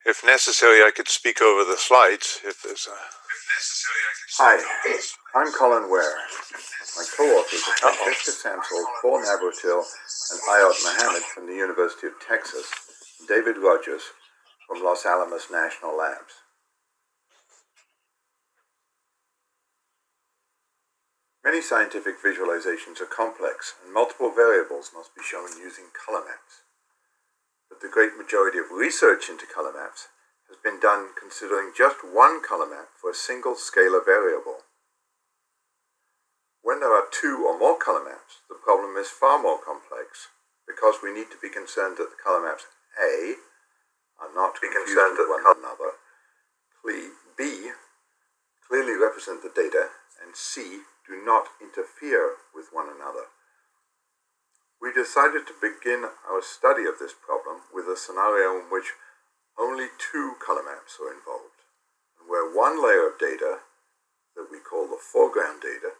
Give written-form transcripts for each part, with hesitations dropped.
If necessary, I could speak over the slides if there's a... Hi, I'm Colin Ware. My co-authors are Francesca Samsel, Paul Navratil, and Ayot Mohammed from the University of Texas, and David Rogers from Los Alamos National Labs. Many scientific visualizations are complex, and multiple variables must be shown using color maps. But the great majority of research into color maps has been done considering just one color map for a single scalar variable. When there are two or more color maps, the problem is far more complex because we need to be concerned that the color maps A are not confused with one another, B clearly represent the data, and C do not interfere with one another. We decided to begin our study of this problem with a scenario in which only two color maps are involved, and where one layer of data, that we call the foreground data,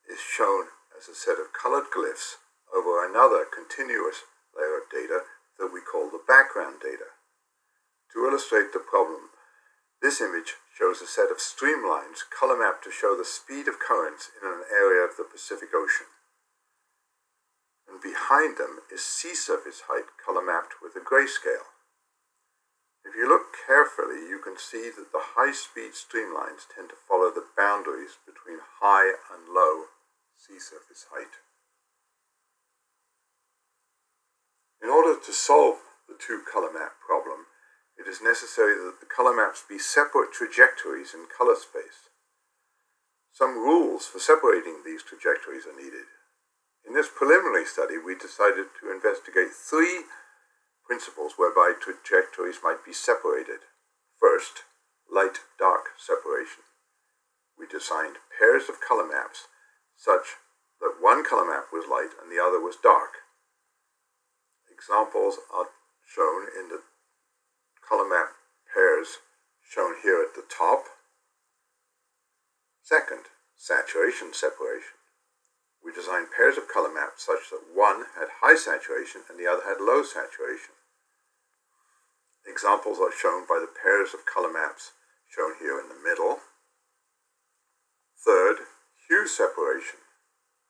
is shown as a set of colored glyphs over another continuous layer of data that we call the background data. To illustrate the problem, this image shows a set of streamlines color mapped to show the speed of currents in an area of the Pacific Ocean. And behind them is sea surface height color mapped with a grayscale. If you look carefully, you can see that the high-speed streamlines tend to follow the boundaries between high and low sea surface height. In order to solve the two color map problem, it is necessary that the color maps be separate trajectories in color space. Some rules for separating these trajectories are needed. In this preliminary study, we decided to investigate three principles whereby trajectories might be separated. First, light-dark separation. We designed pairs of color maps such that one color map was light and the other was dark. Examples are shown in the color map pairs shown here at the top. Second, saturation separation. We designed pairs of color maps such that one had high saturation and the other had low saturation. Examples are shown by the pairs of color maps shown here in the middle. Third, hue separation.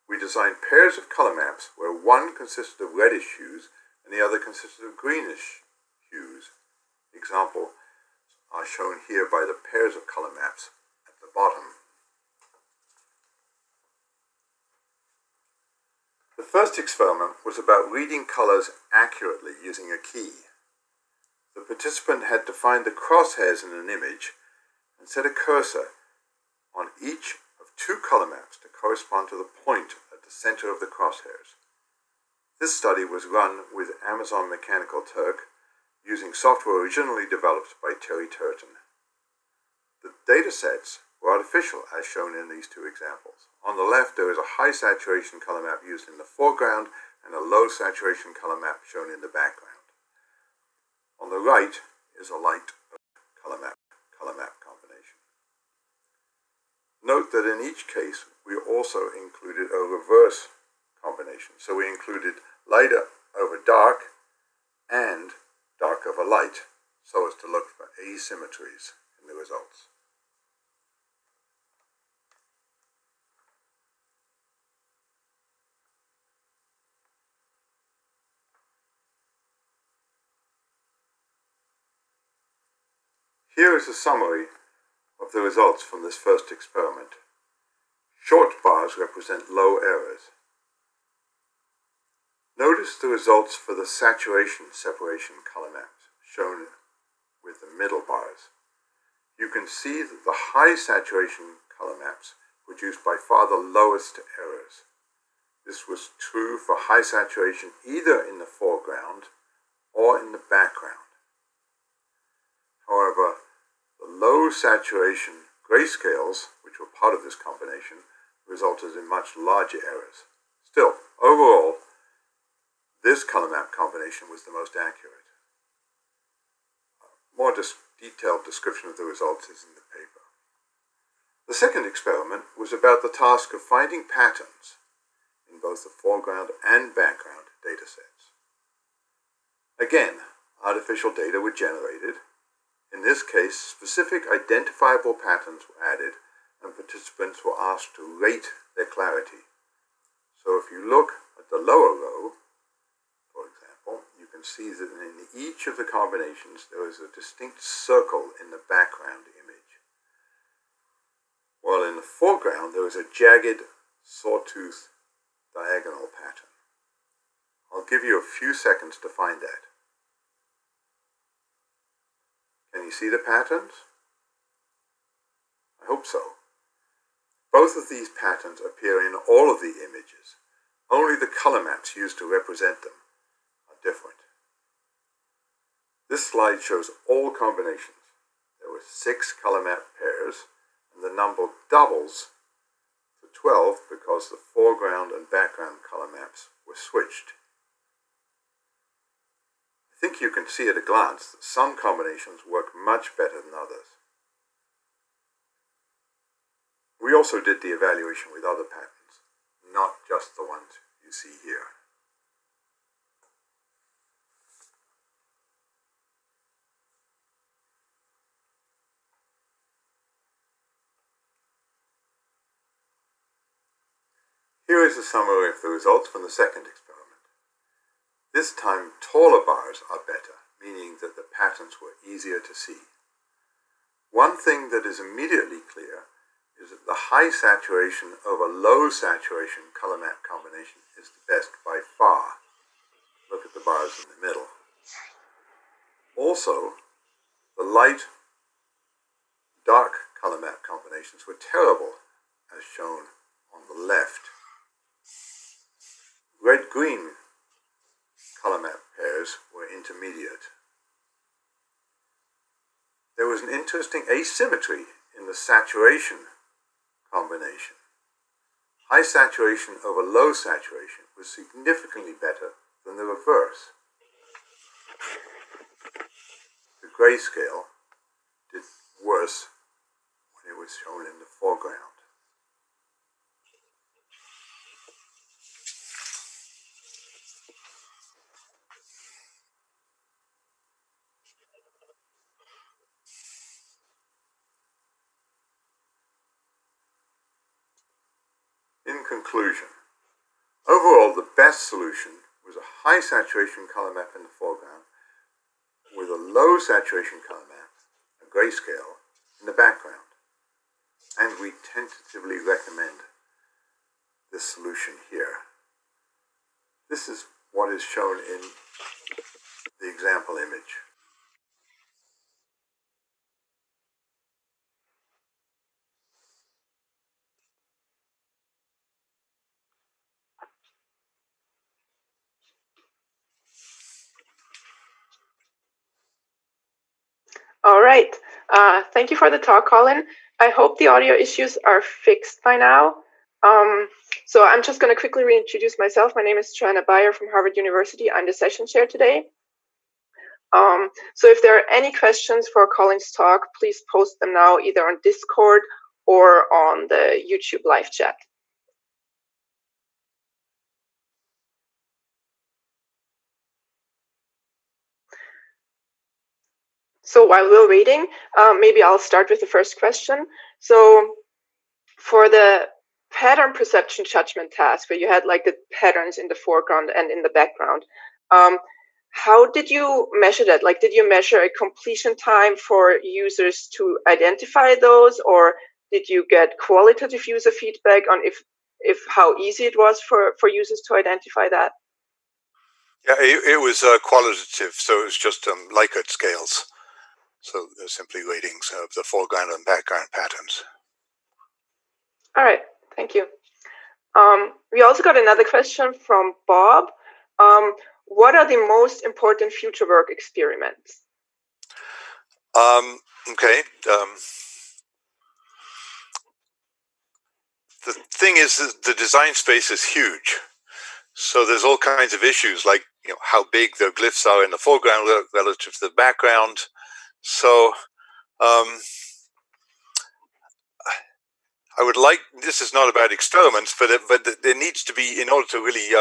We designed pairs of color maps where one consisted of reddish hues and the other consisted of greenish hues. Examples are shown here by the pairs of color maps at the bottom. The first experiment was about reading colors accurately using a key. The participant had to find the crosshairs in an image and set a cursor on each of two color maps to correspond to the point at the center of the crosshairs. This study was run with Amazon Mechanical Turk using software originally developed by Terry Turton. The data sets were artificial as shown in these two examples. On the left there is a high saturation color map used in the foreground and a low saturation color map shown in the background. On the right is a light color map combination. Note that in each case we also included a reverse combination. So we included light over dark and dark over light so as to look for asymmetries in the results. Here is a summary of the results from this first experiment. Short bars represent low errors. Notice the results for the saturation separation color maps, shown with the middle bars. You can see that the high saturation color maps produced by far the lowest errors. This was true for high saturation either in the foreground or in the background. However, the low saturation grayscales, which were part of this combination, resulted in much larger errors. Still, overall, this color map combination was the most accurate. More detailed description of the results is in the paper. The second experiment was about the task of finding patterns in both the foreground and background data sets. Again, artificial data were generated, In this case, specific identifiable patterns were added and participants were asked to rate their clarity. So if you look at the lower row, for example, you can see that in each of the combinations there is a distinct circle in the background image, while in the foreground there is a jagged sawtooth diagonal pattern. I'll give you a few seconds to find that. Can you see the patterns? I hope so. Both of these patterns appear in all of the images. Only the color maps used to represent them are different. This slide shows all combinations. There were 6 color map pairs, and the number doubles to 12 because the foreground and background color maps were switched. I think you can see at a glance that some combinations work much better than others. We also did the evaluation with other patterns, not just the ones you see here. Here is a summary of the results from the second experiment. This time, taller bars are better, meaning that the patterns were easier to see. One thing that is immediately clear is that the high saturation over low saturation color map combination is the best by far. Look at the bars in the middle. Also, the light dark color map combinations were terrible, as shown on the left. Red-green color map pairs were intermediate. There was an interesting asymmetry in the saturation combination. High saturation over low saturation was significantly better than the reverse. The grayscale did worse when it was shown in the foreground. In conclusion, overall the best solution was a high saturation color map in the foreground with a low saturation color map, a grayscale, in the background. And we tentatively recommend this solution here. This is what is shown in the example image. All right. Thank you for the talk, Colin. I hope the audio issues are fixed by now. So I'm just going to quickly reintroduce myself. My name is Joanna Bayer from Harvard University. I'm the session chair today. So if there are any questions for Colin's talk, please post them now either on Discord or on the YouTube live chat. So while we're waiting, maybe I'll start with the first question. So for the pattern perception judgment task, where you had like the patterns in the foreground and in the background, how did you measure that? Like, did you measure a completion time for users to identify those, or did you get qualitative user feedback on if how easy it was for users to identify that? Yeah, it was qualitative, so it was just Likert scales. So they're simply ratings of the foreground and background patterns. All right, thank you. We also got another question from Bob. What are the most important future work experiments? Okay. The thing is, the design space is huge. So there's all kinds of issues, like how big the glyphs are in the foreground relative to the background. So I would like, this is not about experiments, but there needs to be, in order to really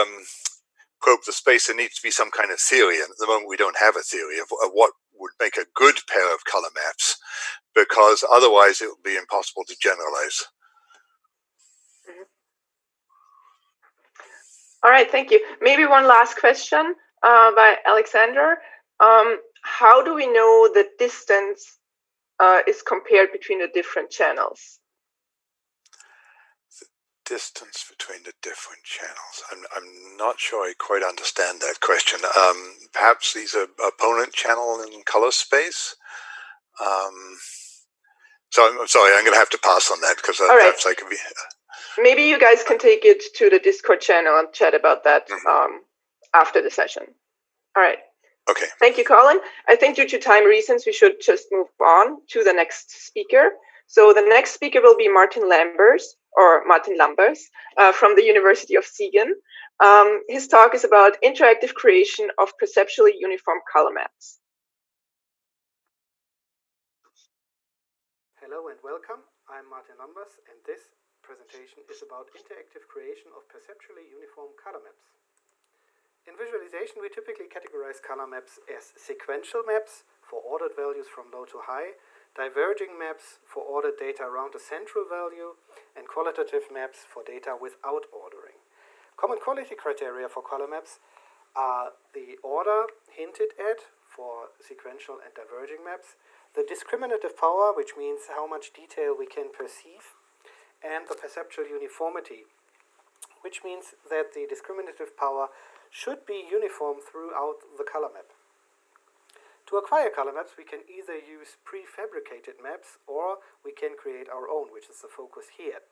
probe the space, there needs to be some kind of theory. And at the moment, we don't have a theory of what would make a good pair of color maps, because otherwise it would be impossible to generalize. All right, thank you. Maybe one last question by Alexander. How do we know the distance is compared between the different channels? The distance between the different channels. I'm not sure I quite understand that question. Perhaps these are opponent channel in color space. So I'm sorry, I'm going to have to pass on that, because perhaps I could be. Maybe you guys can take it to the Discord channel and chat about that after the session. All right. Okay. Thank you, Colin. I think due to time reasons, we should just move on to the next speaker. So the next speaker will be Martin Lambers from the University of Siegen. His talk is about interactive creation of perceptually uniform color maps. Hello and welcome. I'm Martin Lambers, and this presentation is about interactive creation of perceptually uniform color maps. In visualization, we typically categorize color maps as sequential maps for ordered values from low to high, diverging maps for ordered data around a central value, and qualitative maps for data without ordering. Common quality criteria for color maps are the order hinted at for sequential and diverging maps, the discriminative power, which means how much detail we can perceive, and the perceptual uniformity, which means that the discriminative power should be uniform throughout the color map. To acquire color maps, we can either use prefabricated maps or we can create our own, which is the focus here.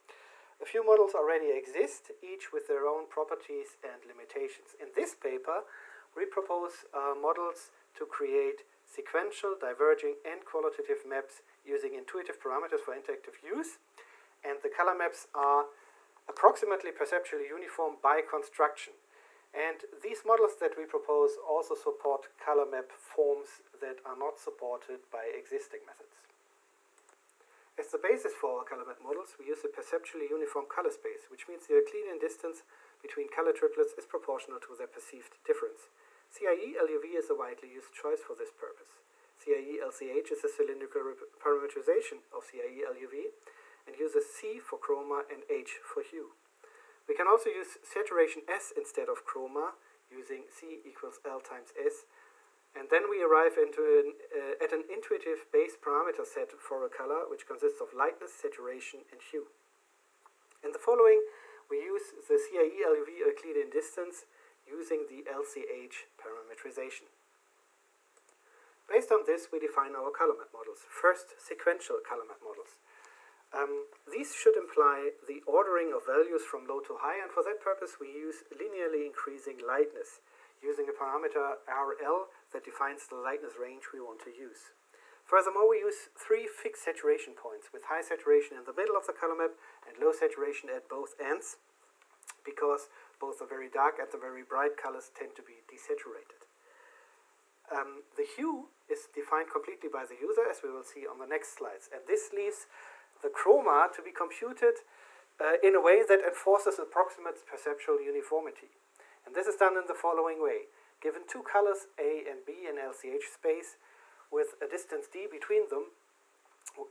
A few models already exist, each with their own properties and limitations. In this paper, we propose models to create sequential, diverging, and qualitative maps using intuitive parameters for interactive use, and the color maps are approximately perceptually uniform by construction. And these models that we propose also support color map forms that are not supported by existing methods. As the basis for our color map models, we use a perceptually uniform color space, which means the Euclidean distance between color triplets is proportional to their perceived difference. CIE-LUV is a widely used choice for this purpose. CIE-LCH is a cylindrical parametrization of CIE-LUV and uses C for chroma and H for hue. We can also use saturation S instead of chroma, using C equals L times S, and then we arrive at an intuitive base parameter set for a color, which consists of lightness, saturation, and hue. In the following, we use the CIE-LUV Euclidean distance using the LCH parametrization. Based on this, we define our color map models. First, sequential color map models. These should imply the ordering of values from low to high, and for that purpose we use linearly increasing lightness, using a parameter RL that defines the lightness range we want to use. Furthermore, we use 3 fixed saturation points, with high saturation in the middle of the color map and low saturation at both ends, because both the very dark and the very bright colors tend to be desaturated. The hue is defined completely by the user, as we will see on the next slides, and this leaves the chroma to be computed in a way that enforces approximate perceptual uniformity. And this is done in the following way. Given 2 colors, A and B, in LCH space, with a distance d between them,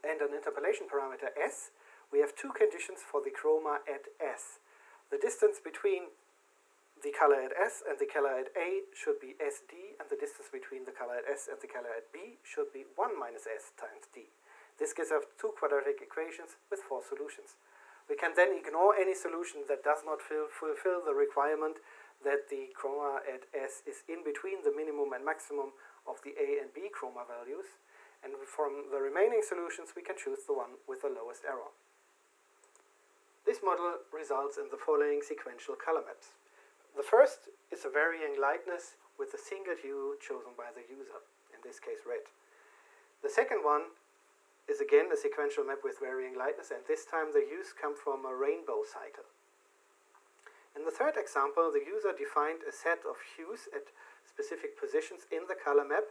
and an interpolation parameter S, we have 2 conditions for the chroma at S. The distance between the color at S and the color at A should be SD, and the distance between the color at S and the color at B should be 1 minus S times D. This gives us 2 quadratic equations with 4 solutions. We can then ignore any solution that does not fulfill the requirement that the chroma at S is in between the minimum and maximum of the A and B chroma values, and from the remaining solutions we can choose the one with the lowest error. This model results in the following sequential color maps. The first is a varying lightness with a single hue chosen by the user, in this case red. The second one is again a sequential map with varying lightness, and this time the hues come from a rainbow cycle. In the third example, the user defined a set of hues at specific positions in the color map,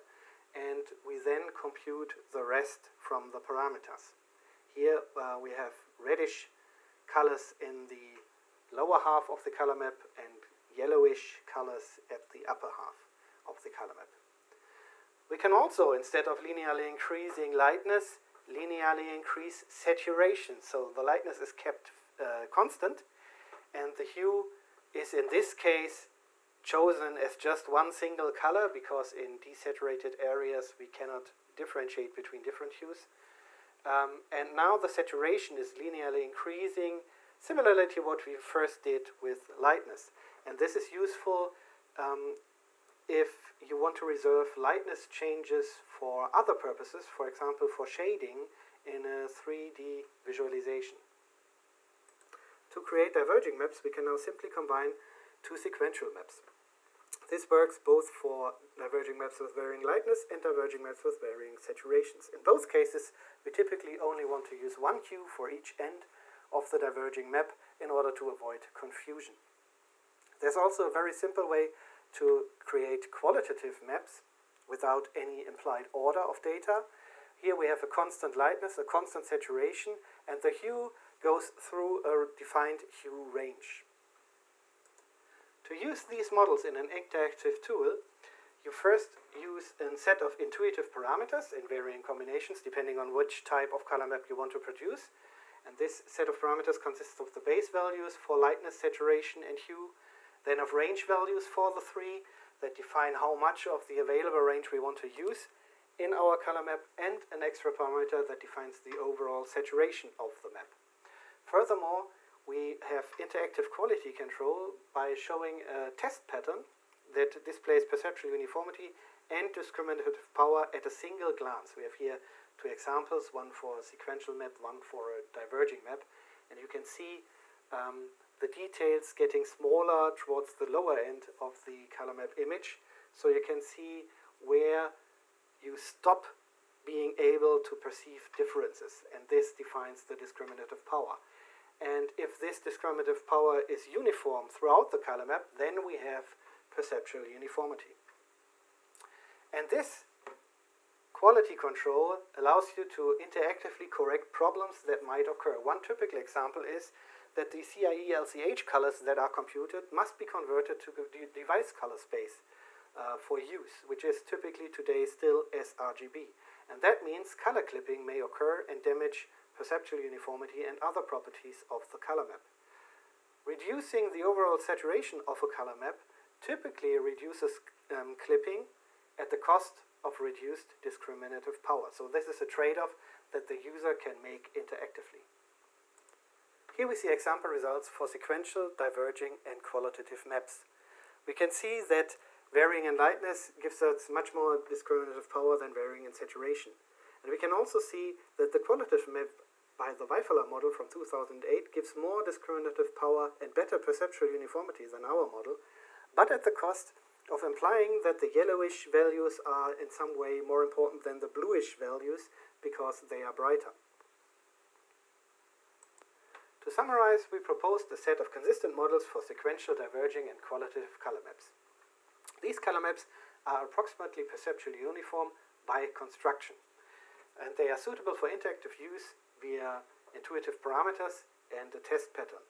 and we then compute the rest from the parameters. Here we have reddish colors in the lower half of the color map and yellowish colors at the upper half of the color map. We can also, instead of linearly increasing lightness, linearly increase saturation. So the lightness is kept constant, and the hue is in this case chosen as just one single color, because in desaturated areas we cannot differentiate between different hues. And now the saturation is linearly increasing, similarly to what we first did with lightness. And this is useful if you want to reserve lightness changes for other purposes, for example for shading in a 3D visualization. To create diverging maps, we can now simply combine two sequential maps. This works both for diverging maps with varying lightness and diverging maps with varying saturations. In both cases, we typically only want to use one hue for each end of the diverging map in order to avoid confusion. There's also a very simple way to create qualitative maps without any implied order of data. Here we have a constant lightness, a constant saturation, and the hue goes through a defined hue range. To use these models in an interactive tool, you first use a set of intuitive parameters in varying combinations depending on which type of color map you want to produce. And this set of parameters consists of the base values for lightness, saturation, and hue, then of range values for the three that define how much of the available range we want to use in our color map, and an extra parameter that defines the overall saturation of the map. Furthermore, we have interactive quality control by showing a test pattern that displays perceptual uniformity and discriminative power at a single glance. We have here two examples, one for a sequential map, one for a diverging map, and you can see the details getting smaller towards the lower end of the color map image, so you can see where you stop being able to perceive differences, and this defines the discriminative power. And if this discriminative power is uniform throughout the color map, then we have perceptual uniformity. And this quality control allows you to interactively correct problems that might occur. One typical example is that the CIE LCH colors that are computed must be converted to the device color space for use, which is typically today still sRGB. And that means color clipping may occur and damage perceptual uniformity and other properties of the color map. Reducing the overall saturation of a color map typically reduces clipping at the cost of reduced discriminative power. So this is a trade-off that the user can make interactively. Here we see example results for sequential, diverging, and qualitative maps. We can see that varying in lightness gives us much more discriminative power than varying in saturation. And we can also see that the qualitative map by the Weifeller model from 2008 gives more discriminative power and better perceptual uniformity than our model, but at the cost of implying that the yellowish values are in some way more important than the bluish values because they are brighter. To summarize, we proposed a set of consistent models for sequential, diverging, and qualitative color maps. These color maps are approximately perceptually uniform by construction, and they are suitable for interactive use via intuitive parameters and a test pattern.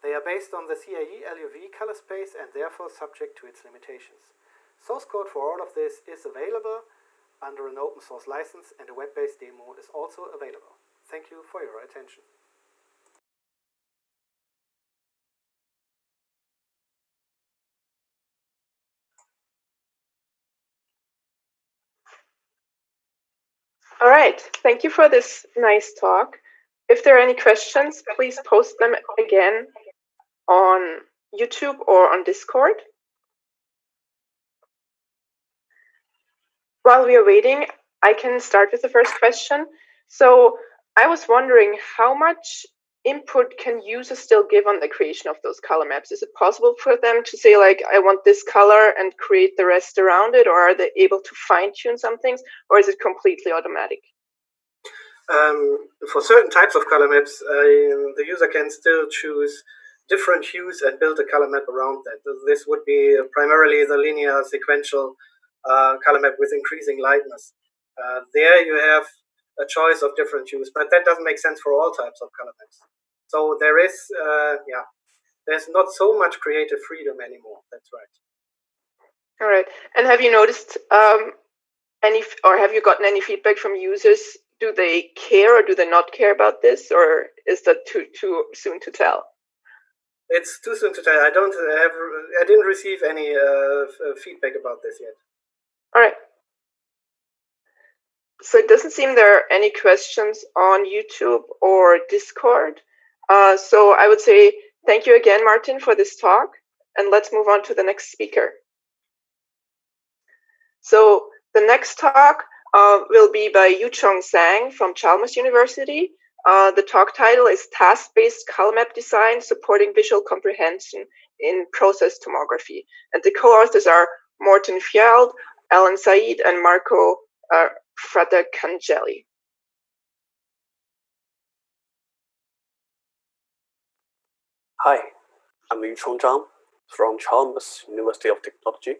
They are based on the CIE LUV color space and therefore subject to its limitations. Source code for all of this is available under an open source license, and a web-based demo is also available. Thank you for your attention. All right, thank you for this nice talk. If there are any questions, please post them again on YouTube or on Discord. While we are waiting, I can start with the first question. So I was wondering, how much input can users still give on the creation of those color maps? Is it possible for them to say, like, I want this color and create the rest around it, or are they able to fine-tune some things, or is it completely automatic? For certain types of color maps, the user can still choose different hues and build a color map around that. This would be primarily the linear sequential color map with increasing lightness. There you have a choice of different hues, but that doesn't make sense for all types of color maps. So there is, there's not so much creative freedom anymore. That's right. All right. And have you noticed or have you gotten any feedback from users? Do they care or do they not care about this, or is that too soon to tell? It's too soon to tell. I didn't receive any feedback about this yet. All right. So it doesn't seem there are any questions on YouTube or Discord. So I would say thank you again, Martin, for this talk, and let's move on to the next speaker. So the next talk will be by Yuchong Zhang from Chalmers University. The talk title is Task-Based Color Map Design Supporting Visual Comprehension in Process Tomography. And the co-authors are Morten Fjeld, Alan Said, and Marco Fratacangelli. Hi, I'm Yuchong Zhang from Chalmers University of Technology.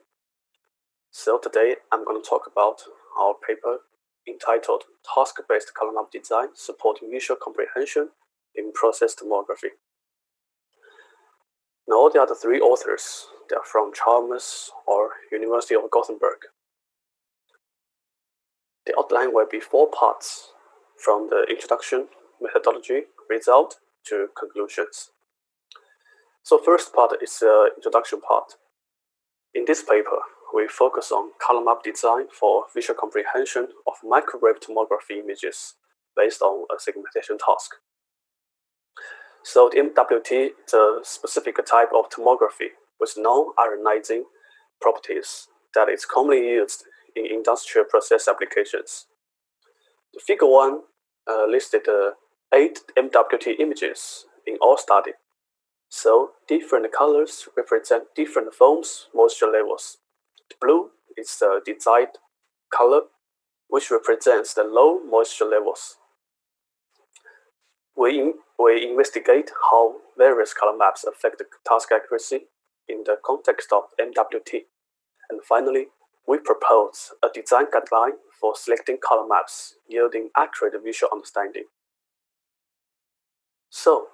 So today I'm going to talk about our paper entitled Task-Based Color Map Design Supporting Visual Comprehension in Process Tomography. Now the other three authors, they are from Chalmers or University of Gothenburg. The outline will be 4 parts, from the introduction, methodology, result to conclusions. So first part is the introduction part. In this paper, we focus on color map design for visual comprehension of microwave tomography images based on a segmentation task. So the MWT is a specific type of tomography with non-ionizing properties that is commonly used in industrial process applications. The figure 1 listed 8 MWT images in all study. So different colors represent different foams moisture levels. The blue is the desired color, which represents the low moisture levels. We investigate how various color maps affect the task accuracy in the context of MWT. And finally, we propose a design guideline for selecting color maps yielding accurate visual understanding. So,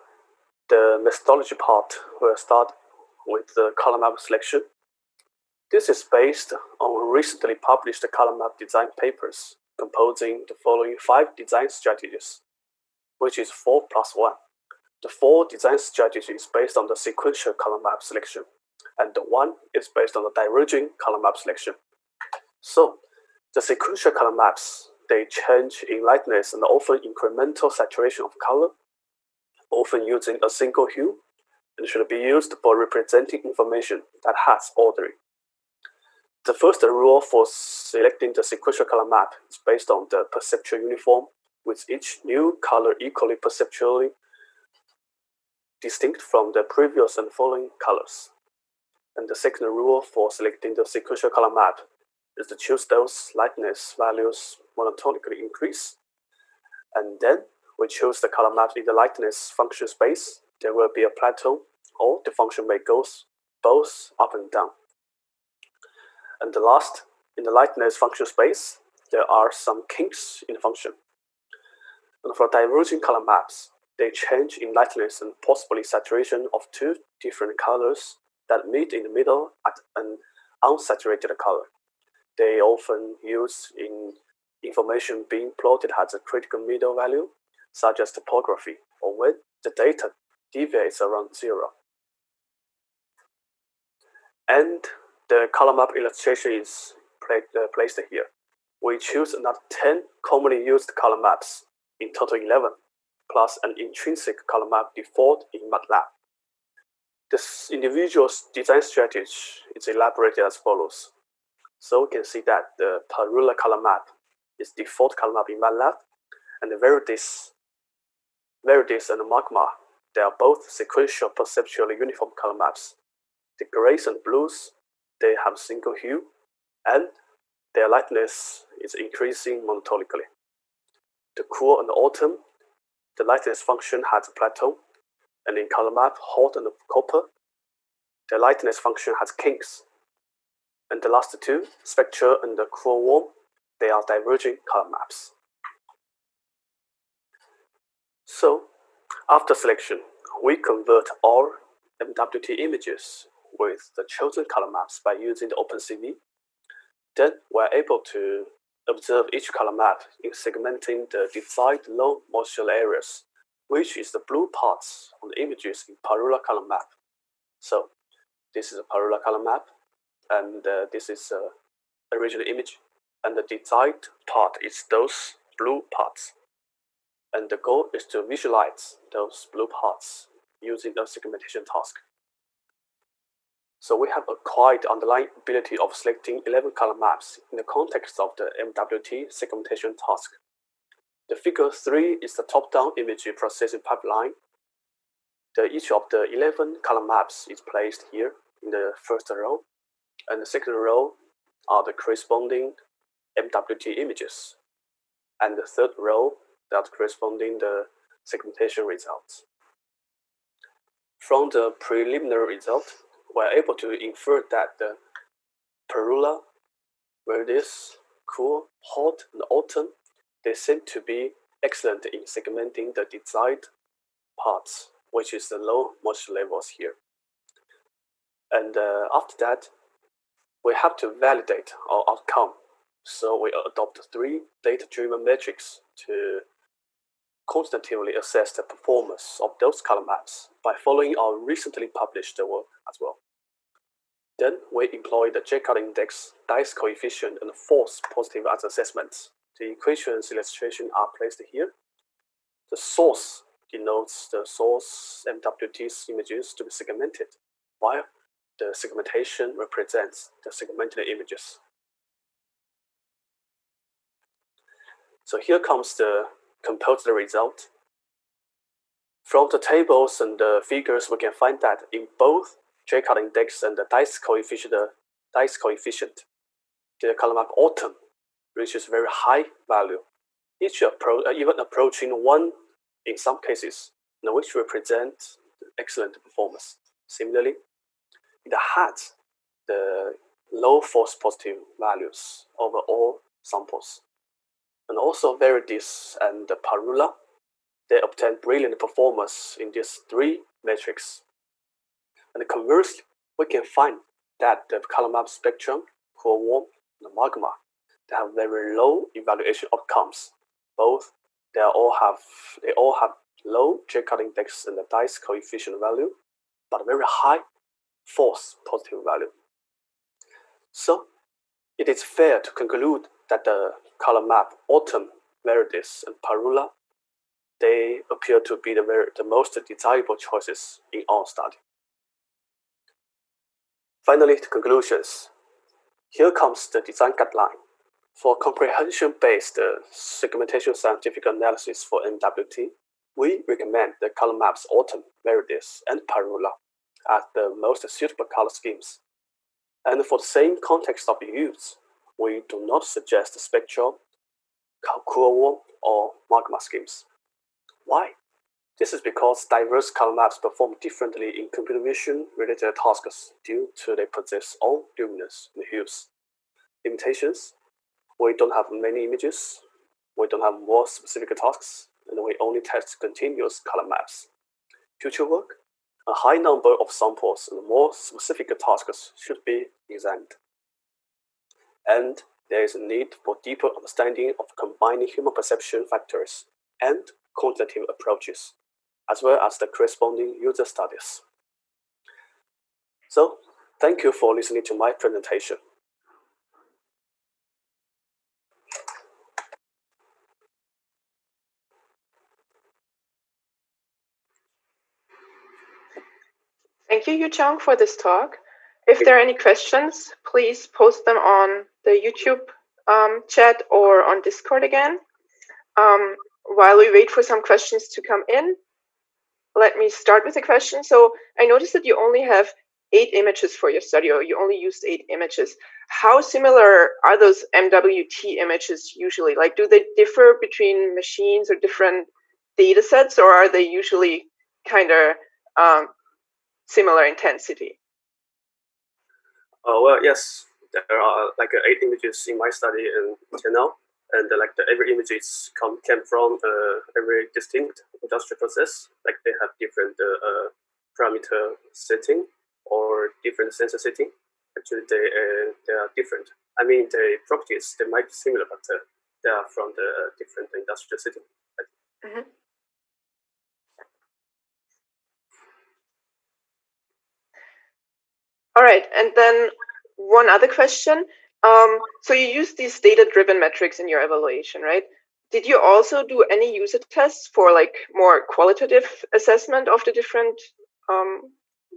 the methodology part will start with the color map selection. This is based on recently published color map design papers composing the following 5 design strategies, which is 4 plus 1. The 4 design strategies based on the sequential color map selection, and the 1 is based on the diverging color map selection. So, the sequential color maps, they change in lightness and often incremental saturation of color, often using a single hue, and should be used for representing information that has ordering. The first rule for selecting the sequential color map is based on the perceptual uniform, with each new color equally perceptually distinct from the previous and following colors. And the second rule for selecting the sequential color map is to choose those lightness values monotonically increase. And then we choose the color map in the lightness function space. There will be a plateau, or the function may go both up and down. And the last, in the lightness function space, there are some kinks in the function. And for diverging color maps, they change in lightness and possibly saturation of 2 different colors that meet in the middle at an unsaturated color. They often use in information being plotted as a critical middle value, such as topography, or when the data deviates around 0. And the color map illustration is placed here. We choose another 10 commonly used color maps, in total 11, plus an intrinsic color map default in MATLAB. This individual design strategy is elaborated as follows. So we can see that the Parula color map is default color map in MATLAB, and the Veridis and Magma, they are both sequential perceptually uniform color maps. The grays and blues, they have single hue, and their lightness is increasing monotonically. The cool and autumn, the lightness function has a plateau, and in color map hot and copper, the lightness function has kinks. And the last 2, spectral and the cool warm, they are diverging color maps. So, after selection, we convert all MWT images with the chosen color maps by using the OpenCV. Then we're able to observe each color map in segmenting the desired low moisture areas, which is the blue parts on the images in Parula color map. So this is a Parula color map, and this is the original image, and the desired part is those blue parts. And the goal is to visualize those blue parts using a segmentation task. So we have acquired the underlying ability of selecting 11 color maps in the context of the MWT segmentation task. The figure 3 is the top-down image processing pipeline. Each of the 11 color maps is placed here in the first row, and the second row are the corresponding MWT images, and the third row that corresponding the segmentation results. From the preliminary result, we're able to infer that the Parula, Verdes, Cool, Hot, and Autumn, they seem to be excellent in segmenting the desired parts, which is the low moisture levels here. And after that, we have to validate our outcome. So we adopt 3 data-driven metrics to quantitatively assess the performance of those color maps by following our recently published work as well. Then we employ the J-color index, dice coefficient, and false positive as assessments. The equations illustration are placed here. The source denotes the source MWT's images to be segmented, while the segmentation represents the segmented images. So here comes the composed result. From the tables and the figures, we can find that in both J-color index and the dice coefficient, the color map Autumn reaches very high value, each even approaching 1 in some cases, which represent excellent performance. Similarly, it has the low false positive values over all samples. And also Verdes and the Parula, they obtain brilliant performance in these 3 metrics. And conversely, we can find that the color map spectrum, Cool Warm, and Magma, they have very low evaluation outcomes. Both they all have low J-color index and the dice coefficient value, but very high false positive value. So it is fair to conclude that the color map Autumn, Verdes, and Parula, they appear to be the most desirable choices in our study. Finally, to conclusions. Here comes the design guideline. For comprehension-based segmentation scientific analysis for MWT, we recommend the color maps Autumn, Verdes, and Parula as the most suitable color schemes. And for the same context of use, we do not suggest spectral, Cool Warm, or Magma schemes. Why? This is because diverse color maps perform differently in computer vision related tasks due to they possess own luminance and hues. Limitations: we don't have many images, we don't have more specific tasks, and we only test continuous color maps. Future work: a high number of samples and more specific tasks should be examined. And there is a need for deeper understanding of combining human perception factors and quantitative approaches, as well as the corresponding user studies. So, thank you for listening to my presentation. Thank you, Yu-Chang, for this talk. If there are any questions, please post them on the YouTube chat or on Discord again. While we wait for some questions to come in, let me start with a question. So I noticed that you only have 8 images for your study, or you only used 8 images. How similar are those MWT images usually? Like, do they differ between machines or different data sets, or are they usually kind of similar intensity? Well, yes, there are like 8 images in my study until now, and every image came from every distinct industrial process. Like they have different parameter setting or different sensor setting. Actually, they are different, I mean, the properties, they might be similar, but they are from the different industrial setting. Mhm. All right, and then one other question. So you use these data-driven metrics in your evaluation, right? Did you also do any user tests for like more qualitative assessment of the different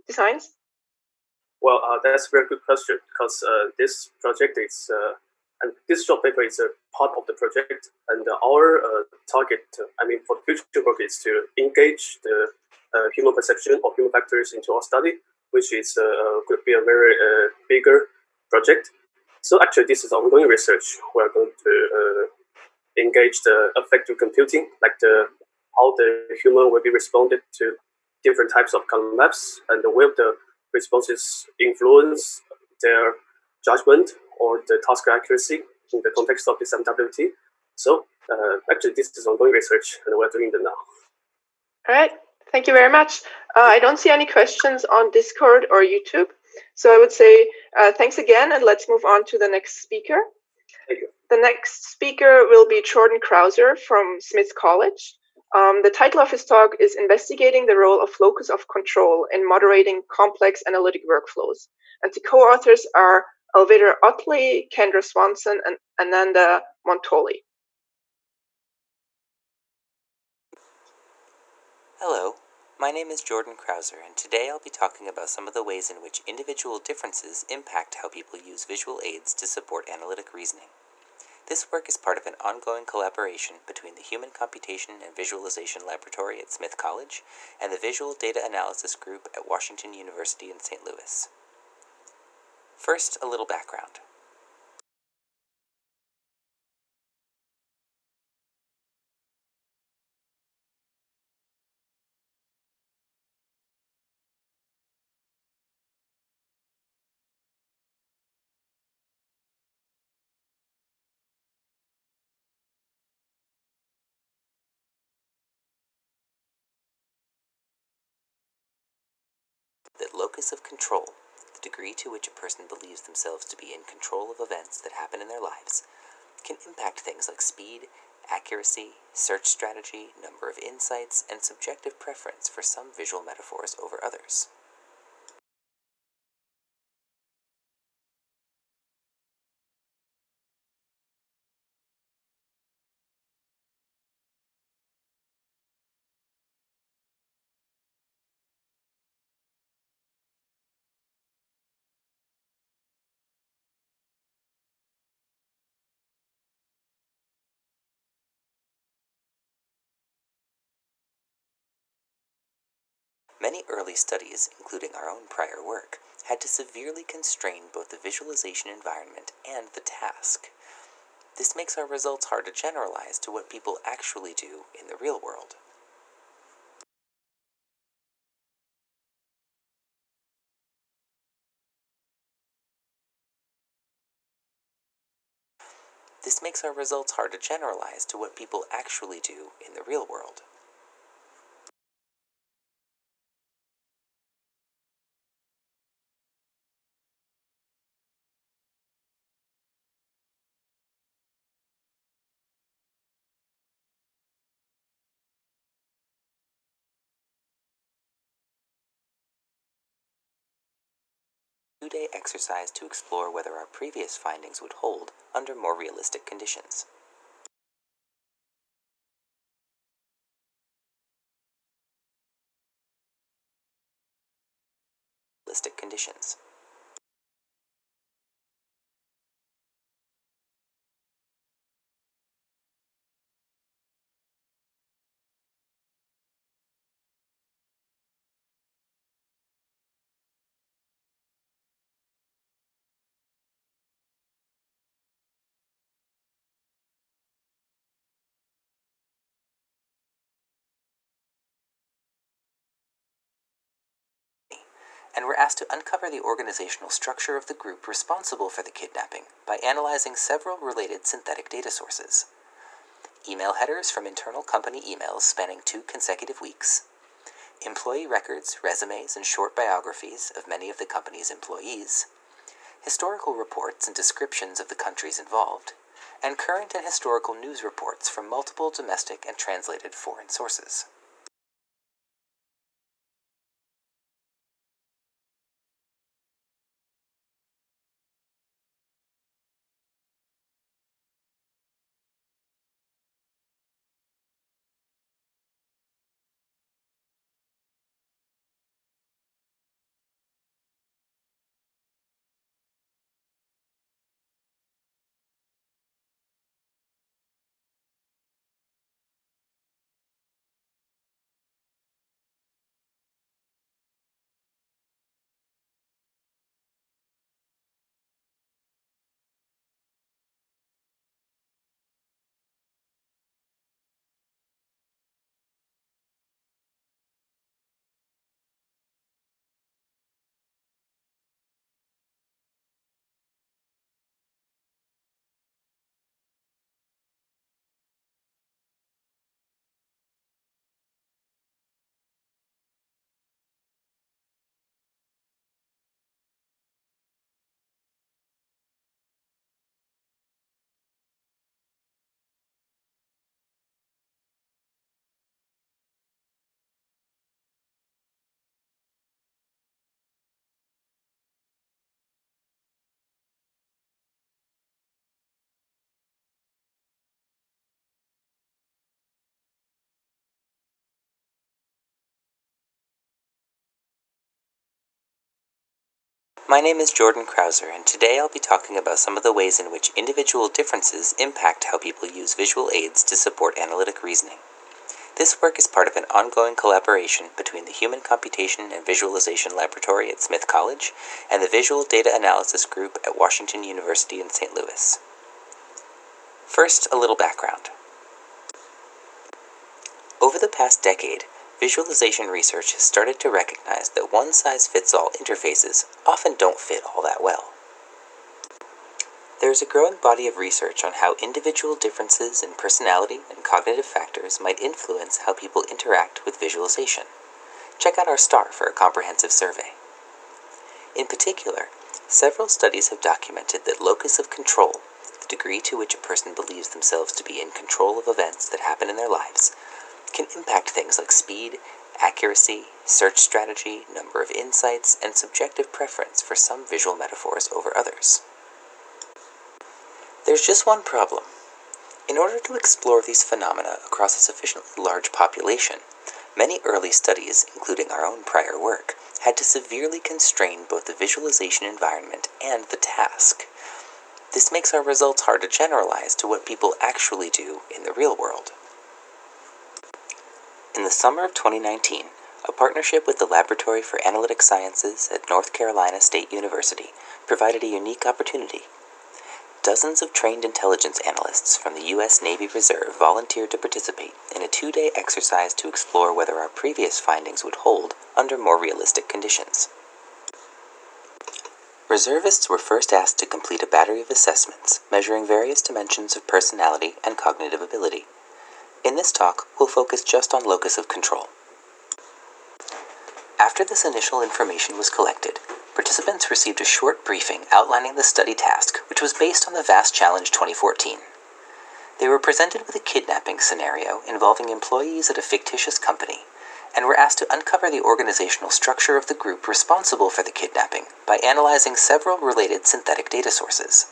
designs? Well, that's a very good question because this project is, and this short paper is a part of the project, and our target, I mean, for the future work is to engage the human perception of human factors into our study, which is could be a very bigger project. So actually, this is ongoing research. We're going to engage the affective computing, like how the human will be responded to different types of column maps, and will the responses influence their judgment or the task accuracy in the context of this MWT. So actually, this is ongoing research, and we're doing it now. All right, thank you very much. I don't see any questions on Discord or YouTube. So I would say thanks again, and let's move on to the next speaker. Thank you. The next speaker will be Jordan Krauser from Smith College. The title of his talk is Investigating the Role of Locus of Control in Moderating Complex Analytic Workflows. And the co-authors are Alveda Otley, Kendra Swanson, and Ananda Montoli. Hello, my name is Jordan Krauser, and today I'll be talking about some of the ways in which individual differences impact how people use visual aids to support analytic reasoning. This work is part of an ongoing collaboration between the Human Computation and Visualization Laboratory at Smith College and the Visual Data Analysis Group at Washington University in St. Louis. First, a little background. That locus of control, the degree to which a person believes themselves to be in control of events that happen in their lives, can impact things like speed, accuracy, search strategy, number of insights, and subjective preference for some visual metaphors over others. Many early studies, including our own prior work, had to severely constrain both the visualization environment and the task. This makes our results hard to generalize to what people actually do in the real world. This makes our results hard to generalize to what people actually do in the real world. Two-day exercise to explore whether our previous findings would hold under more realistic conditions. Realistic conditions. And were asked to uncover the organizational structure of the group responsible for the kidnapping by analyzing several related synthetic data sources. Email headers from internal company emails spanning 2 consecutive weeks, employee records, resumes, and short biographies of many of the company's employees, historical reports and descriptions of the countries involved, and current and historical news reports from multiple domestic and translated foreign sources. My name is Jordan Krauser, and today I'll be talking about some of the ways in which individual differences impact how people use visual aids to support analytic reasoning. This work is part of an ongoing collaboration between the Human Computation and Visualization Laboratory at Smith College and the Visual Data Analysis Group at Washington University in St. Louis. First, a little background. Over the past decade, visualization research has started to recognize that one-size-fits-all interfaces often don't fit all that well. There is a growing body of research on how individual differences in personality and cognitive factors might influence how people interact with visualization. Check out our STAR for a comprehensive survey. In particular, several studies have documented that locus of control, the degree to which a person believes themselves to be in control of events that happen in their lives, can impact things like speed, accuracy, search strategy, number of insights, and subjective preference for some visual metaphors over others. There's just one problem. In order to explore these phenomena across a sufficiently large population, many early studies, including our own prior work, had to severely constrain both the visualization environment and the task. This makes our results hard to generalize to what people actually do in the real world. In the summer of 2019, a partnership with the Laboratory for Analytic Sciences at North Carolina State University provided a unique opportunity. Dozens of trained intelligence analysts from the U.S. Navy Reserve volunteered to participate in a 2-day exercise to explore whether our previous findings would hold under more realistic conditions. Reservists were first asked to complete a battery of assessments measuring various dimensions of personality and cognitive ability. In this talk, we'll focus just on locus of control. After this initial information was collected, participants received a short briefing outlining the study task, which was based on the VAST Challenge 2014. They were presented with a kidnapping scenario involving employees at a fictitious company, and were asked to uncover the organizational structure of the group responsible for the kidnapping by analyzing several related synthetic data sources.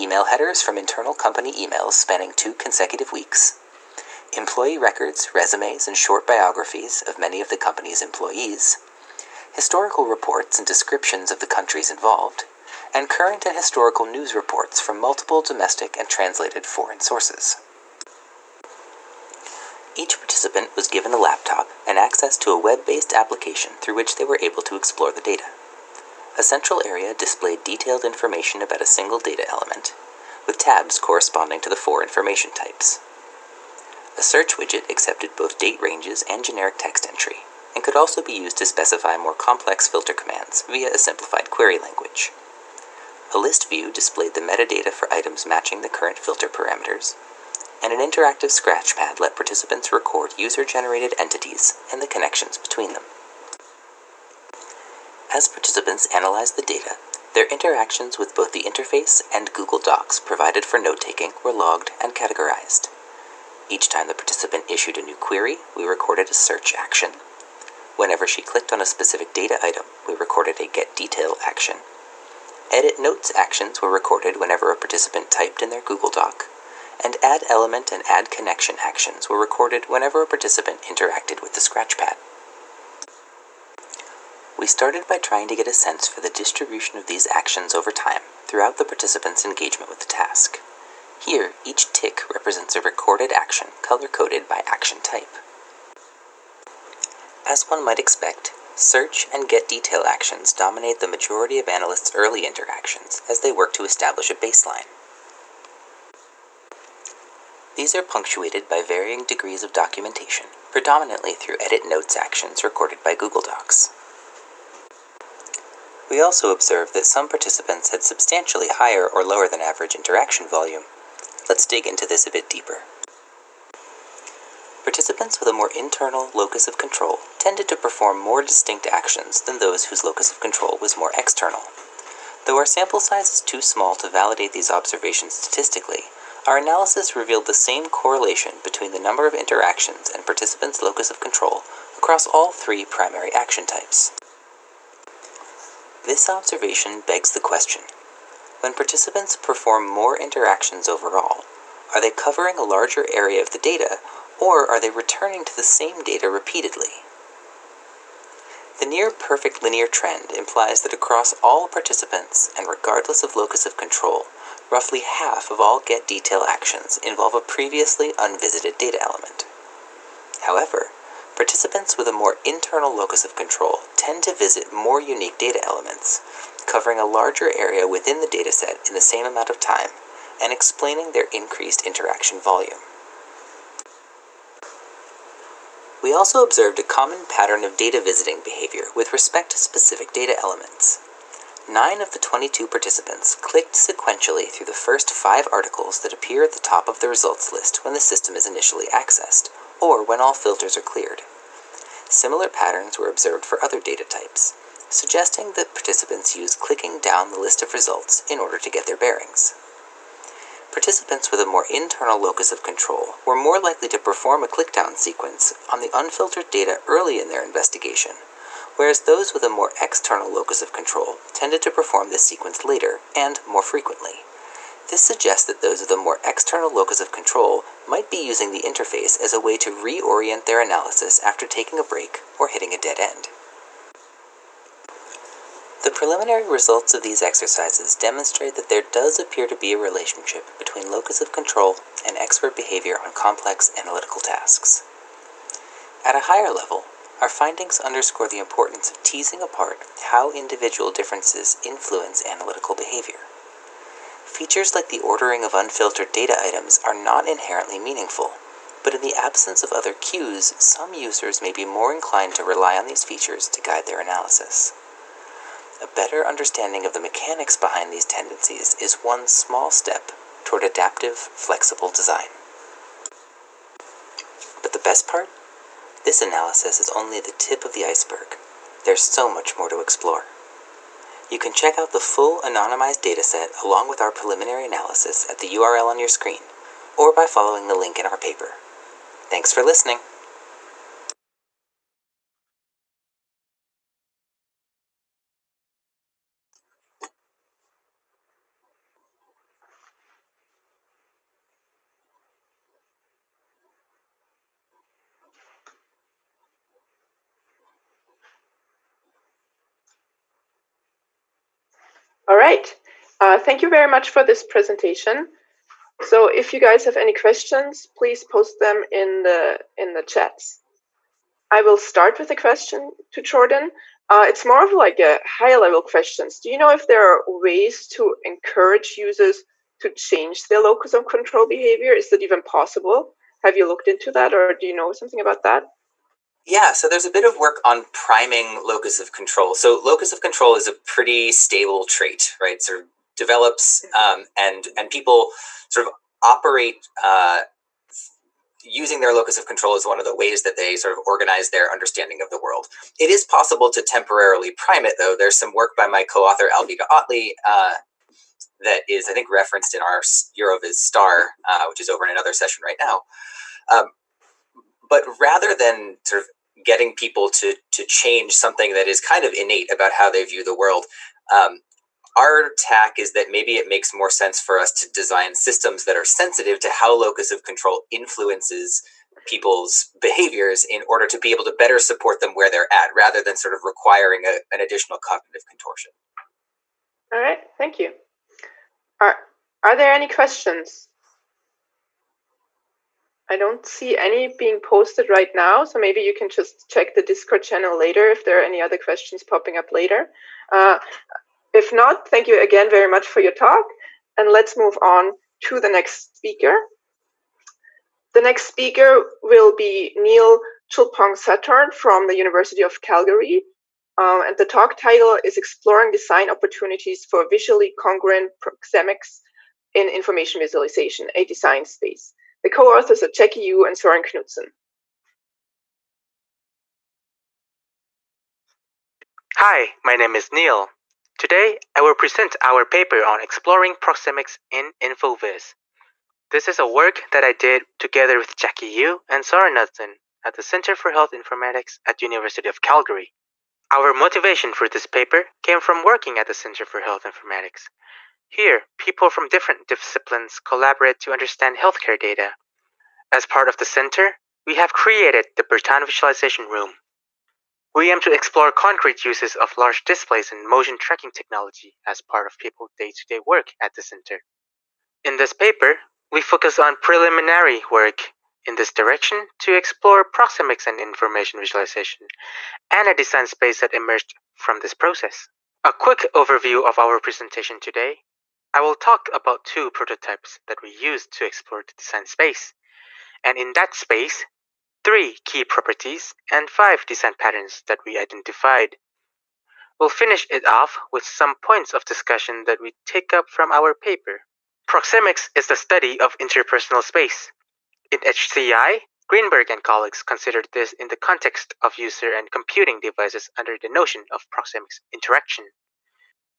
Email headers from internal company emails spanning 2 consecutive weeks, employee records, resumes, and short biographies of many of the company's employees, historical reports and descriptions of the countries involved, and current and historical news reports from multiple domestic and translated foreign sources. Each participant was given a laptop and access to a web-based application through which they were able to explore the data. A central area displayed detailed information about a single data element, with tabs corresponding to the 4 information types. A search widget accepted both date ranges and generic text entry, and could also be used to specify more complex filter commands via a simplified query language. A list view displayed the metadata for items matching the current filter parameters, and an interactive scratch pad let participants record user-generated entities and the connections between them. As participants analyzed the data, Their interactions with both the interface and Google Docs provided for note-taking were logged and categorized. Each time the participant issued a new query, we recorded a search action. Whenever she clicked on a specific data item, we recorded a get detail action. Edit notes actions were recorded whenever a participant typed in their Google Doc, and add element and add connection actions were recorded whenever a participant interacted with the Scratchpad. We started by trying to get a sense for the distribution of these actions over time throughout the participant's engagement with the task. Here, each tick represents a recorded action color-coded by action type. As one might expect, search and get detail actions dominate the majority of analysts' early interactions as they work to establish a baseline. These are punctuated by varying degrees of documentation, predominantly through edit notes actions recorded by Google Docs. We also observed that some participants had substantially higher or lower than average interaction volume. Let's dig into this a bit deeper. Participants with a more internal locus of control tended to perform more distinct actions than those whose locus of control was more external. Though our sample size is too small to validate these observations statistically, our analysis revealed the same correlation between the number of interactions and participants' locus of control across all three primary action types. This observation begs the question: when participants perform more interactions overall, are they covering a larger area of the data, or are they returning to the same data repeatedly? The near-perfect linear trend implies that across all participants, and regardless of locus of control, roughly half of all get detail actions involve a previously unvisited data element. However, participants with a more internal locus of control tend to visit more unique data elements, covering a larger area within the dataset in the same amount of time, and explaining their increased interaction volume. We also observed a common pattern of data visiting behavior with respect to specific data elements. 9 of the 22 participants clicked sequentially through the first 5 articles that appear at the top of the results list when the system is initially accessed, or when all filters are cleared. Similar patterns were observed for other data types, suggesting that participants use clicking down the list of results in order to get their bearings. Participants with a more internal locus of control were more likely to perform a click-down sequence on the unfiltered data early in their investigation, whereas those with a more external locus of control tended to perform this sequence later and more frequently. This suggests that those with a more external locus of control might be using the interface as a way to reorient their analysis after taking a break or hitting a dead end. The preliminary results of these exercises demonstrate that there does appear to be a relationship between locus of control and expert behavior on complex analytical tasks. At a higher level, our findings underscore the importance of teasing apart how individual differences influence analytical behavior. Features like the ordering of unfiltered data items are not inherently meaningful, but in the absence of other cues, some users may be more inclined to rely on these features to guide their analysis. A better understanding of the mechanics behind these tendencies is one small step toward adaptive, flexible design. But the best part? This analysis is only the tip of the iceberg. There's so much more to explore. You can check out the full anonymized dataset along with our preliminary analysis at the URL on your screen, or by following the link in our paper. Thanks for listening. All right. Thank you very much for this presentation. So if you guys have any questions, please post them in the chats. I will start with a question to Jordan. It's more of like a higher level questions. Do you know if there are ways to encourage users to change their locus of control behavior? Is that even possible? Have you looked into that, or do you know something about that? Yeah, so there's a bit of work on priming locus of control. So locus of control is a pretty stable trait, right? Sort of develops and people sort of operate using their locus of control is one of the ways that they sort of organize their understanding of the world. It is possible to temporarily prime it, though. There's some work by my co-author Alvika Otley that is, I think, referenced in our Euroviz Star, which is over in another session right now. But rather than sort of getting people to change something that is kind of innate about how they view the world, our tack is that maybe it makes more sense for us to design systems that are sensitive to how locus of control influences people's behaviors in order to be able to better support them where they're at, rather than sort of requiring an additional cognitive contortion. All right, thank you. Are there any questions? I don't see any being posted right now, so maybe you can just check the Discord channel later if there are any other questions popping up later. If not, thank you again very much for your talk, and let's move on to the next speaker. The next speaker will be Neil Chulpong-Saturn from the University of Calgary, and the talk title is Exploring Design Opportunities for Visually Congruent Proxemics in Information Visualization, a Design Space. The co-authors are Jackie Yu and Søren Knudsen. Hi, my name is Neil. Today, I will present our paper on exploring proxemics in InfoVis. This is a work that I did together with Jackie Yu and Søren Knudsen at the Center for Health Informatics at University of Calgary. Our motivation for this paper came from working at the Center for Health Informatics. Here, people from different disciplines collaborate to understand healthcare data. As part of the center, we have created the Bertan Visualization Room. We aim to explore concrete uses of large displays and motion tracking technology as part of people's day-to-day work at the center. In this paper, we focus on preliminary work in this direction to explore proxemics and information visualization, and a design space that emerged from this process. A quick overview of our presentation today. I will talk about 2 prototypes that we used to explore the design space, and in that space, 3 key properties and 5 design patterns that we identified. We'll finish it off with some points of discussion that we take up from our paper. Proxemics is the study of interpersonal space. In HCI, Greenberg and colleagues considered this in the context of user and computing devices under the notion of proxemics interaction.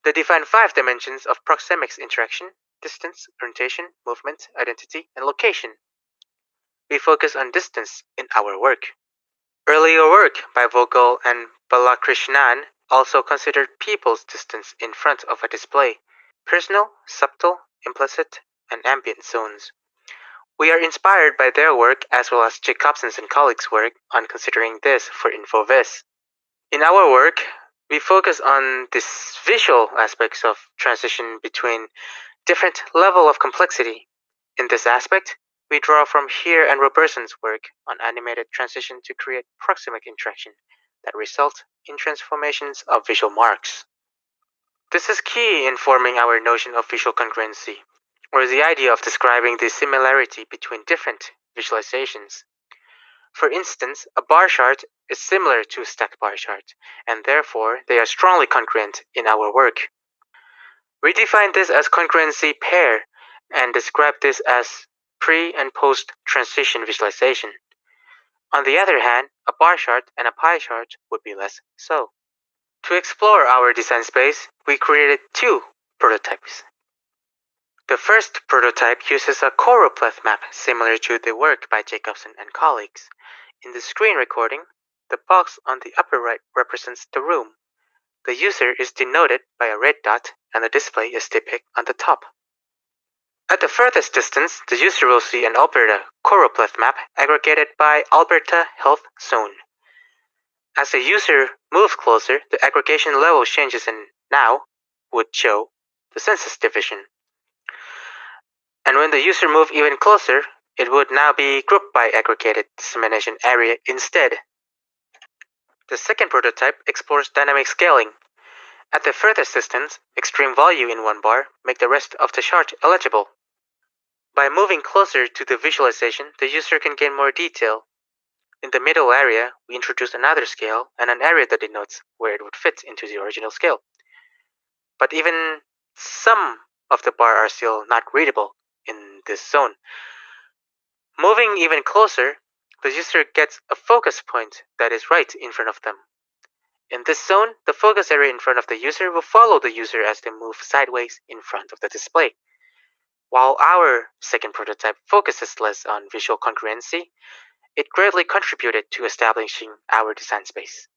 They define 5 dimensions of proxemics interaction: distance, orientation, movement, identity, and location. We focus on distance in our work. Earlier work by Vogel and Balakrishnan also considered people's distance in front of a display: personal, subtle, implicit, and ambient zones. We are inspired by their work as well as Jacobson's and colleagues' work on considering this for InfoVis. In our work, we focus on this visual aspects of transition between different level of complexity. In this aspect, we draw from Heer and Roberson's work on animated transition to create proxemic interaction that result in transformations of visual marks. This is key in forming our notion of visual congruency, or the idea of describing the similarity between different visualizations. For instance, a bar chart is similar to a stack bar chart, and therefore they are strongly congruent in our work. We define this as congruency pair and describe this as pre- and post-transition visualization. On the other hand, a bar chart and a pie chart would be less so. To explore our design space, we created 2 prototypes. The first prototype uses a choropleth map similar to the work by Jacobson and colleagues. In the screen recording, the box on the upper right represents the room. The user is denoted by a red dot, and the display is depicted on the top. At the furthest distance, the user will see an Alberta choropleth map aggregated by Alberta Health Zone. As the user moves closer, the aggregation level changes and now would show the census division. And when the user moves even closer, it would now be grouped by aggregated dissemination area instead. The second prototype explores dynamic scaling. At the furthest distance, extreme value in one bar make the rest of the chart eligible. By moving closer to the visualization, the user can gain more detail. In the middle area, we introduce another scale and an area that denotes where it would fit into the original scale. But even some of the bar are still not readable in this zone. Moving even closer, the user gets a focus point that is right in front of them. In this zone, the focus area in front of the user will follow the user as they move sideways in front of the display. While our second prototype focuses less on visual congruency, it greatly contributed to establishing our design space.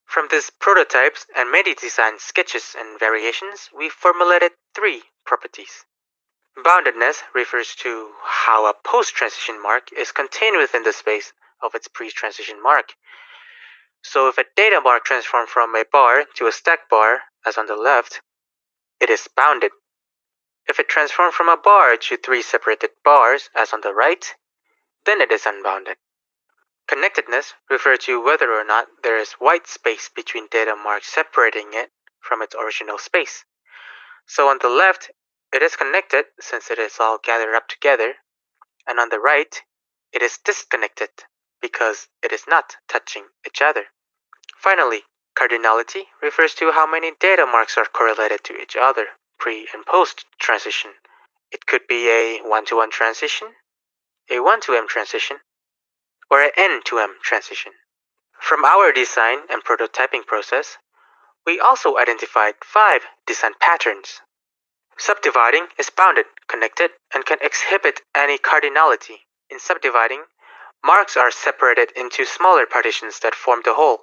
From these prototypes and many design sketches and variations, we formulated 3 properties. Boundedness refers to how a post-transition mark is contained within the space of its pre-transition mark. So if a data mark transforms from a bar to a stack bar, as on the left, it is bounded. If it transforms from a bar to 3 separated bars, as on the right, then it is unbounded. Connectedness refers to whether or not there is white space between data marks separating it from its original space. So on the left, it is connected since it is all gathered up together, and on the right, it is disconnected because it is not touching each other. Finally, cardinality refers to how many data marks are correlated to each other pre and post transition. It could be a 1-to-1 transition, a 1-to-m transition, or an n-to-m transition. From our design and prototyping process, we also identified 5 design patterns. Subdividing is bounded, connected, and can exhibit any cardinality. In subdividing, marks are separated into smaller partitions that form the whole,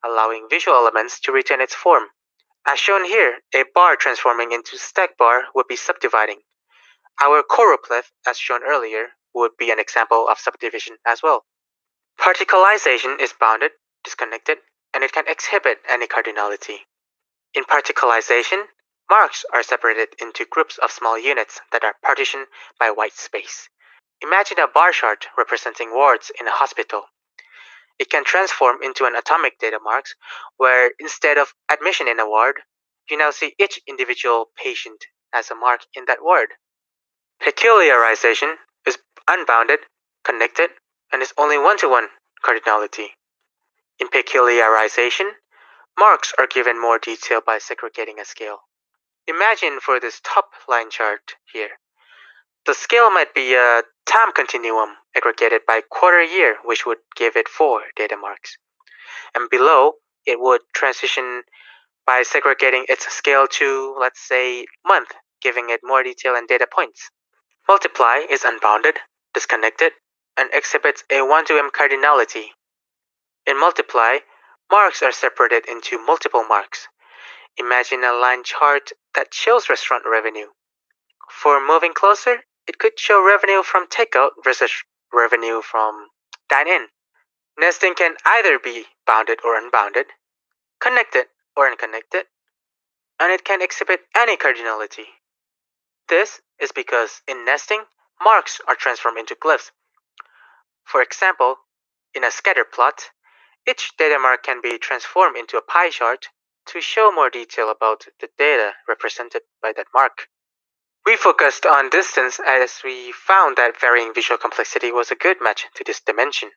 allowing visual elements to retain its form. As shown here, a bar transforming into stack bar would be subdividing. Our choropleth, as shown earlier, would be an example of subdivision as well. Particleization is bounded, disconnected, and it can exhibit any cardinality. In particleization, marks are separated into groups of small units that are partitioned by white space. Imagine a bar chart representing wards in a hospital. It can transform into an atomic data marks where instead of admission in a ward, you now see each individual patient as a mark in that ward. Peculiarization is unbounded, connected, and is only 1-to-1 cardinality. In peculiarization, marks are given more detail by segregating a scale. Imagine for this top line chart here. The scale might be a time continuum aggregated by quarter year, which would give it 4 data marks. And below, it would transition by segregating its scale to, let's say, month, giving it more detail and data points. Multiply is unbounded, disconnected, and exhibits a 1-to-m cardinality. In multiply, marks are separated into multiple marks. Imagine a line chart that shows restaurant revenue. For moving closer, it could show revenue from takeout versus revenue from dine-in. Nesting can either be bounded or unbounded, connected or unconnected, and it can exhibit any cardinality. This is because in nesting, marks are transformed into glyphs. For example, in a scatter plot, each data mark can be transformed into a pie chart to show more detail about the data represented by that mark. We focused on distance as we found that varying visual complexity was a good match to this dimension.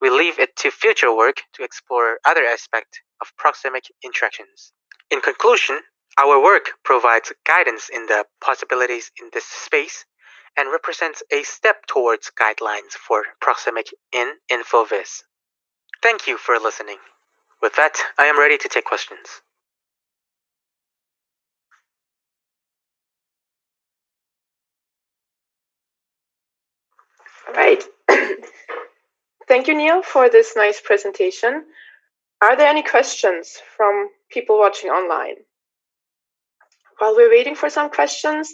We leave it to future work to explore other aspects of proxemic interactions. In conclusion, our work provides guidance in the possibilities in this space and represents a step towards guidelines for proxemic in InfoVis. Thank you for listening. With that, I am ready to take questions. All right. Thank you, Neil, for this nice presentation. Are there any questions from people watching online? While we're waiting for some questions,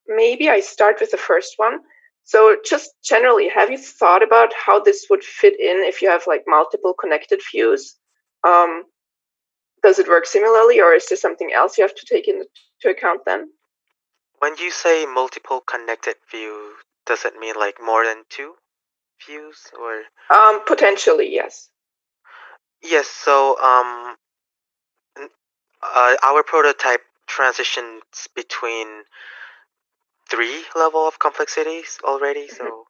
maybe I start with the first one. So just generally, have you thought about how this would fit in if you have like multiple connected views? Does it work similarly, or is there something else you have to take into account then? When you say multiple connected view, does it mean like more than 2 views or? Potentially, yes. Yes, so our prototype transitions between 3 level of complexities already, so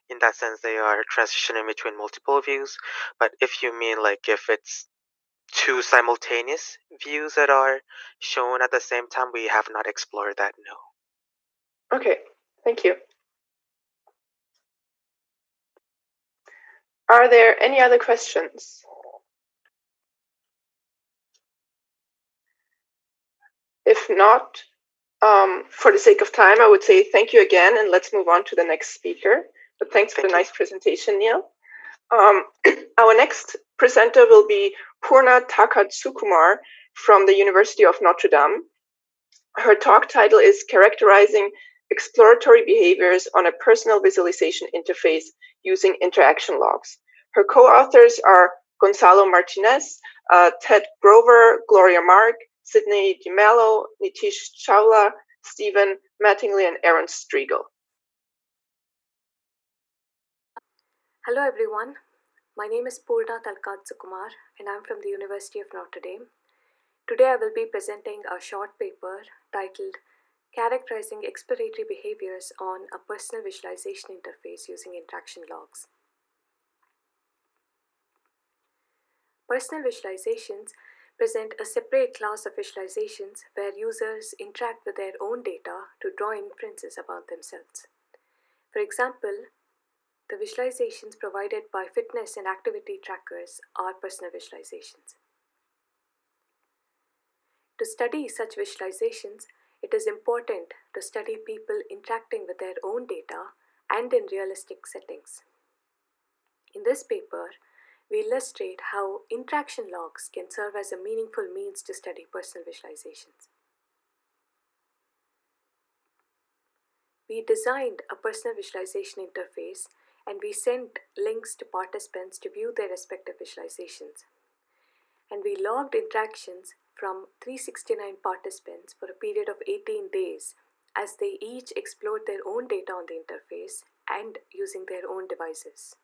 in that sense they are transitioning between multiple views. But if you mean like if it's 2 simultaneous views that are shown at the same time, we have not explored that, no. Okay, thank you. Are there any other questions? If not, for the sake of time, I would say thank you again, and let's move on to the next speaker. But thanks for the nice presentation, Neil. Our next presenter will be Purna Takatsukumar from the University of Notre Dame. Her talk title is Characterizing Exploratory Behaviors on a Personal Visualization Interface Using Interaction Logs. Her co-authors are Gonzalo Martinez, Ted Grover, Gloria Mark, Sidney DiMello, Nitish Chawla, Stephen Mattingly, and Aaron Striegel. Hello everyone, my name is Purna Talkatsukumar and I'm from the University of Notre Dame. Today I will be presenting a short paper titled Characterizing Exploratory Behaviors on a Personal Visualization Interface Using Interaction Logs. Personal visualizations present a separate class of visualizations where users interact with their own data to draw inferences about themselves. For example, the visualizations provided by fitness and activity trackers are personal visualizations. To study such visualizations, it is important to study people interacting with their own data and in realistic settings. In this paper, we illustrate how interaction logs can serve as a meaningful means to study personal visualizations. We designed a personal visualization interface and we sent links to participants to view their respective visualizations. And we logged interactions from 369 participants for a period of 18 days as they each explored their own data on the interface and using their own devices.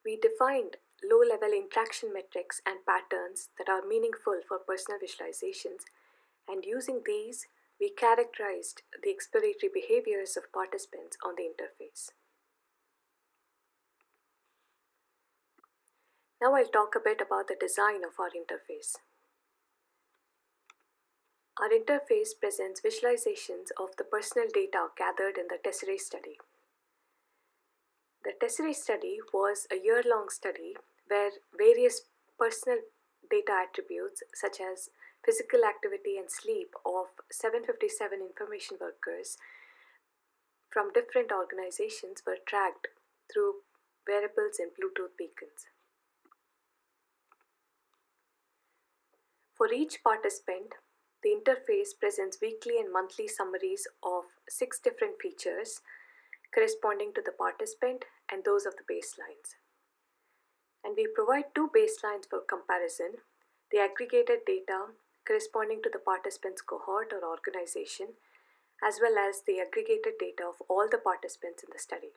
We defined low-level interaction metrics and patterns that are meaningful for personal visualizations, and using these, we characterized the exploratory behaviors of participants on the interface. Now I'll talk a bit about the design of our interface. Our interface presents visualizations of the personal data gathered in the Tesserae study. The Tesserae study was a year-long study where various personal data attributes such as physical activity and sleep of 757 information workers from different organizations were tracked through wearables and Bluetooth beacons. For each participant, the interface presents weekly and monthly summaries of 6 different features corresponding to the participant and those of the baselines. And we provide 2 baselines for comparison: the aggregated data corresponding to the participant's cohort or organization, as well as the aggregated data of all the participants in the study.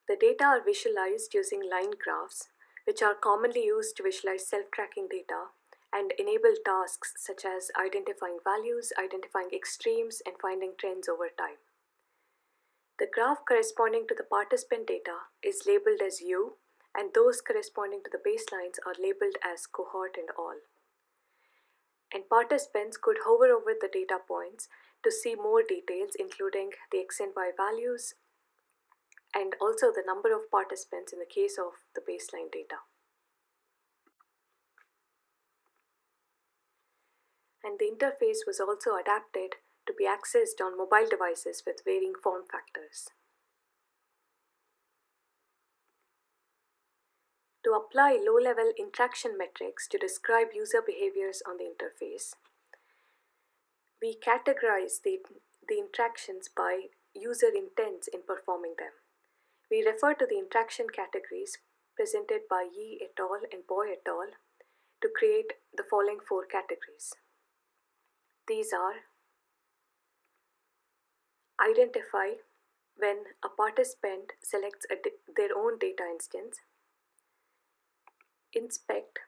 The data are visualized using line graphs, which are commonly used to visualize self-tracking data and enable tasks such as identifying values, identifying extremes, and finding trends over time. The graph corresponding to the participant data is labeled as U, and those corresponding to the baselines are labeled as cohort and all. And participants could hover over the data points to see more details, including the X and Y values, and also the number of participants in the case of the baseline data. And the interface was also adapted to be accessed on mobile devices with varying form factors. To apply low-level interaction metrics to describe user behaviors on the interface, we categorize the interactions by user intents in performing them. We refer to the interaction categories presented by Yi et al. And Boy et al. To create the following 4 categories. These are: identify, when a participant selects their own data instance; inspect,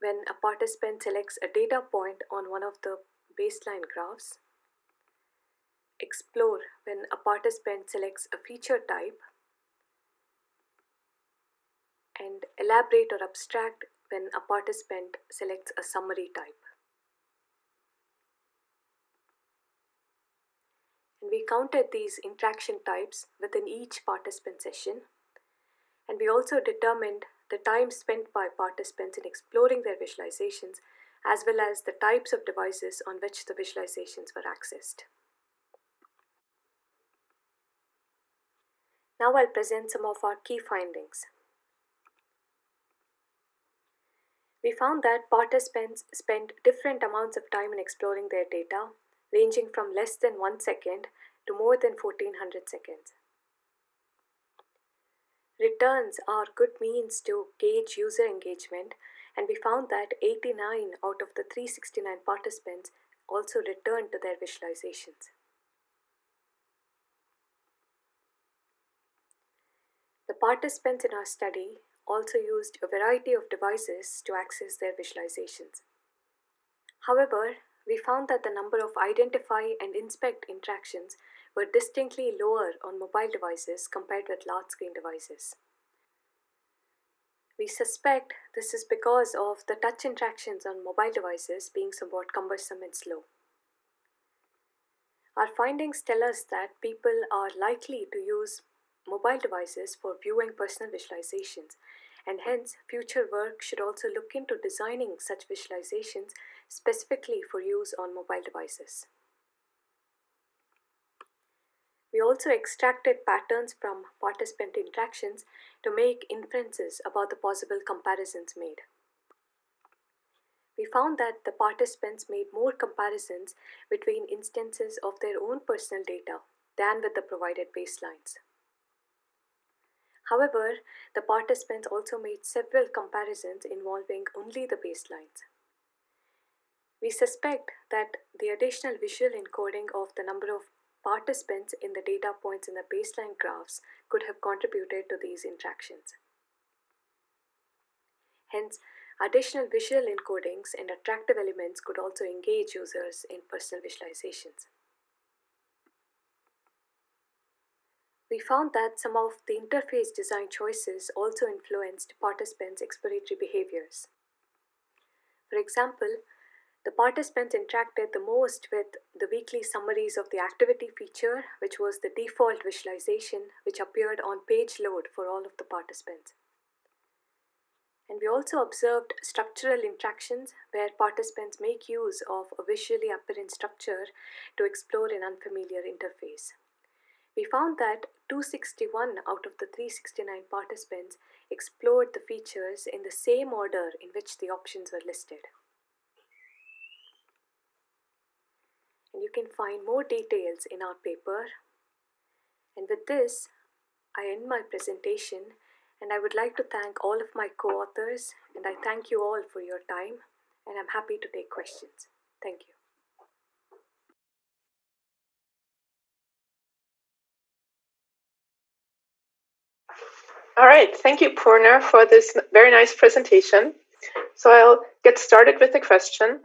when a participant selects a data point on one of the baseline graphs; explore, when a participant selects a feature type; and elaborate or abstract, when a participant selects a summary type. we counted these interaction types within each participant session, and we also determined the time spent by participants in exploring their visualizations, as well as the types of devices on which the visualizations were accessed. Now I'll present some of our key findings. We found that participants spent different amounts of time in exploring their data, ranging from less than 1 second to more than 1400 seconds. Returns are good means to gauge user engagement, and we found that 89 out of the 369 participants also returned to their visualizations. The participants in our study also used a variety of devices to access their visualizations. However, we found that the number of identify and inspect interactions were distinctly lower on mobile devices compared with large screen devices. We suspect this is because of the touch interactions on mobile devices being somewhat cumbersome and slow. Our findings tell us that people are likely to use mobile devices for viewing personal visualizations, and hence future work should also look into designing such visualizations specifically for use on mobile devices. We also extracted patterns from participant interactions to make inferences about the possible comparisons made. We found that the participants made more comparisons between instances of their own personal data than with the provided baselines. However, the participants also made several comparisons involving only the baselines. We suspect that the additional visual encoding of the number of participants in the data points in the baseline graphs could have contributed to these interactions. Hence, additional visual encodings and attractive elements could also engage users in personal visualizations. We found that some of the interface design choices also influenced participants' exploratory behaviors. For example, the participants interacted the most with the weekly summaries of the activity feature, which was the default visualization which appeared on page load for all of the participants. And we also observed structural interactions where participants make use of a visually apparent structure to explore an unfamiliar interface. We found that 261 out of the 369 participants explored the features in the same order in which the options were listed. And you can find more details in our paper. And with this, I end my presentation, and I would like to thank all of my co-authors, and I thank you all for your time, and I'm happy to take questions. Thank you. All right, thank you, Poorna, for this very nice presentation. So I'll get started with the question.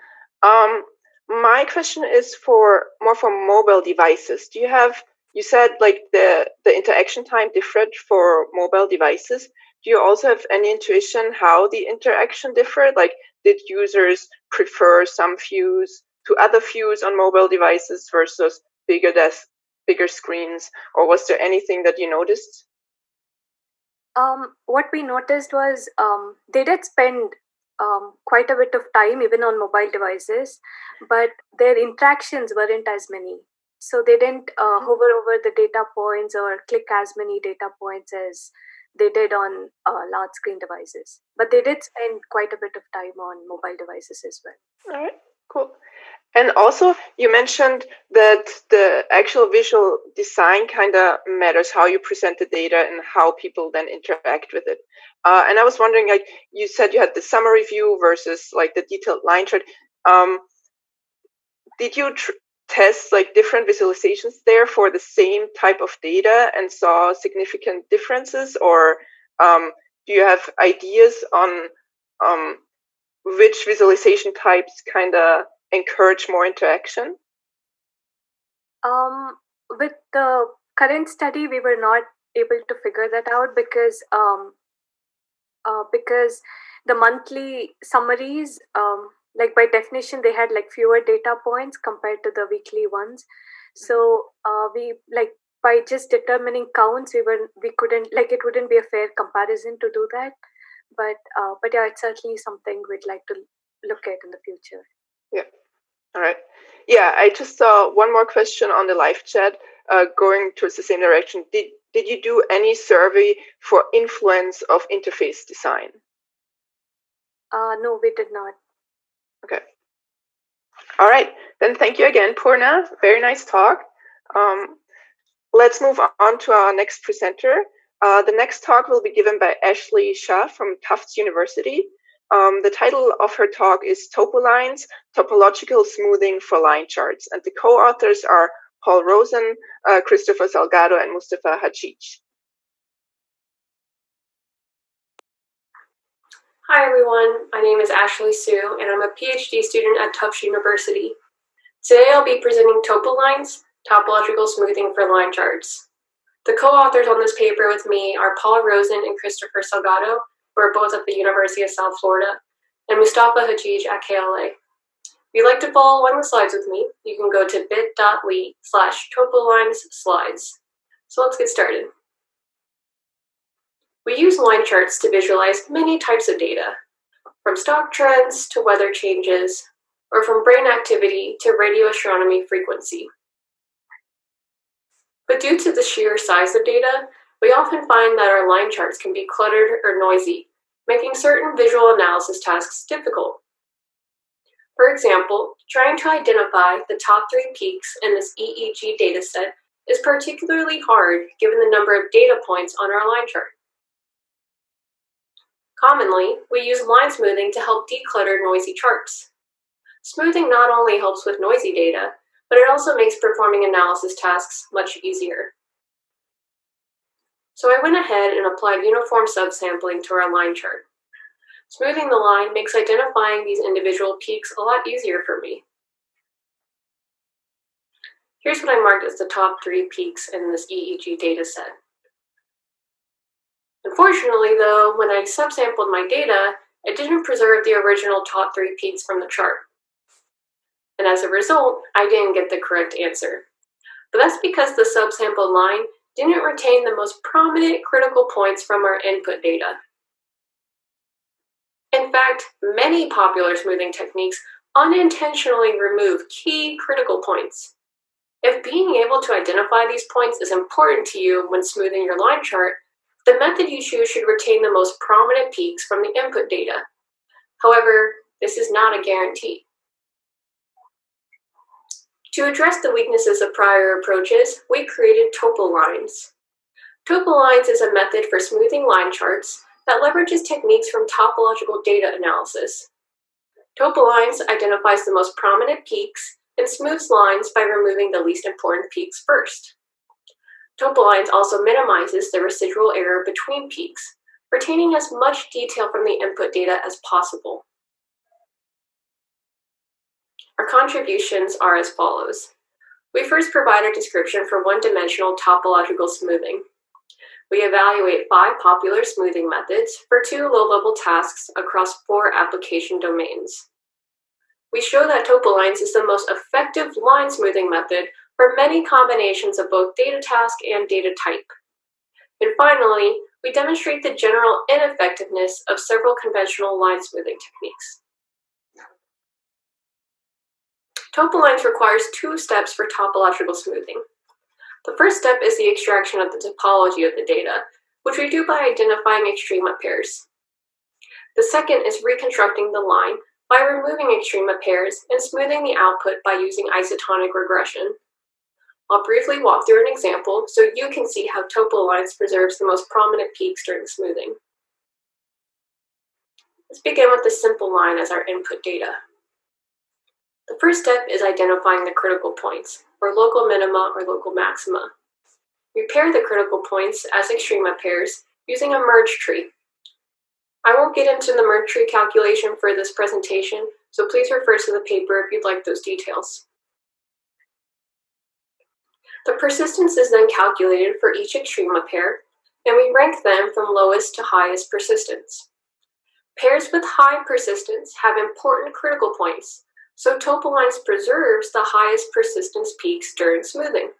My question is more for mobile devices. You said like the interaction time differed for mobile devices. Do you also have any intuition how the interaction differed? Like, did users prefer some views to other views on mobile devices versus bigger screens, or was there anything that you noticed? What we noticed was they did spend quite a bit of time even on mobile devices, but their interactions weren't as many. So they didn't hover over the data points or click as many data points as they did on large screen devices. But they did spend quite a bit of time on mobile devices as well. All right, cool. And also, you mentioned that the actual visual design kind of matters, how you present the data and how people then interact with it. And I was wondering, like you said, you had the summary view versus like the detailed line chart. Did you test like different visualizations there for the same type of data and saw significant differences, or do you have ideas on which visualization types kind of encourage more interaction? With the current study, we were not able to figure that out because the monthly summaries, like by definition, they had like fewer data points compared to the weekly ones. So we like by just determining counts, we couldn't like it wouldn't be a fair comparison to do that. But yeah, it's certainly something we'd like to look at in the future. Yeah. All right. Yeah, I just saw one more question on the live chat, going towards the same direction. Did you do any survey for influence of interface design? No, we did not. Okay. All right. Then thank you again, Poorna. Very nice talk. Let's move on to our next presenter. The next talk will be given by Ashley Shah from Tufts University. The title of her talk is TopoLines, Topological Smoothing for Line Charts. And the co-authors are Paul Rosen, Christopher Salgado, and Mustafa Hajij. Hi everyone, my name is Ashley Sue, and I'm a PhD student at Tufts University. Today I'll be presenting TopoLines, Topological Smoothing for Line Charts. The co-authors on this paper with me are Paul Rosen and Christopher Salgado, who are both at the University of South Florida, and Mustafa Hajij at KLA. If you'd like to follow along the slides with me, you can go to bit.ly/TopoLinesSlides. So let's get started. We use line charts to visualize many types of data, from stock trends to weather changes, or from brain activity to radio astronomy frequency. But due to the sheer size of data, we often find that our line charts can be cluttered or noisy, making certain visual analysis tasks difficult. For example, trying to identify the top 3 peaks in this EEG dataset is particularly hard given the number of data points on our line chart. Commonly, we use line smoothing to help declutter noisy charts. Smoothing not only helps with noisy data, but it also makes performing analysis tasks much easier. So I went ahead and applied uniform subsampling to our line chart. Smoothing the line makes identifying these individual peaks a lot easier for me. Here's what I marked as the top 3 peaks in this EEG dataset. Unfortunately, though, when I subsampled my data, it didn't preserve the original top 3 peaks from the chart. And as a result, I didn't get the correct answer. But that's because the subsampled line didn't retain the most prominent critical points from our input data. In fact, many popular smoothing techniques unintentionally remove key critical points. If being able to identify these points is important to you when smoothing your line chart, the method you choose should retain the most prominent peaks from the input data. However, this is not a guarantee. To address the weaknesses of prior approaches, we created TopoLines. TopoLines is a method for smoothing line charts that leverages techniques from topological data analysis. TopoLines identifies the most prominent peaks and smooths lines by removing the least important peaks first. TopoLines also minimizes the residual error between peaks, retaining as much detail from the input data as possible. Our contributions are as follows. We first provide a description for one-dimensional topological smoothing. We evaluate 5 popular smoothing methods for 2 low-level tasks across 4 application domains. We show that TopoLines is the most effective line smoothing method for many combinations of both data task and data type. And finally, we demonstrate the general ineffectiveness of several conventional line smoothing techniques. TopoLines requires 2 steps for topological smoothing. The first step is the extraction of the topology of the data, which we do by identifying extrema pairs. The second is reconstructing the line by removing extrema pairs and smoothing the output by using isotonic regression. I'll briefly walk through an example so you can see how TopoLines preserves the most prominent peaks during smoothing. Let's begin with the simple line as our input data. The first step is identifying the critical points, or local minima or local maxima. We pair the critical points as extrema pairs using a merge tree. I won't get into the merge tree calculation for this presentation, so please refer to the paper if you'd like those details. The persistence is then calculated for each extrema pair, and we rank them from lowest to highest persistence. Pairs with high persistence have important critical points, so TopAligns preserves the highest persistence peaks during smoothing.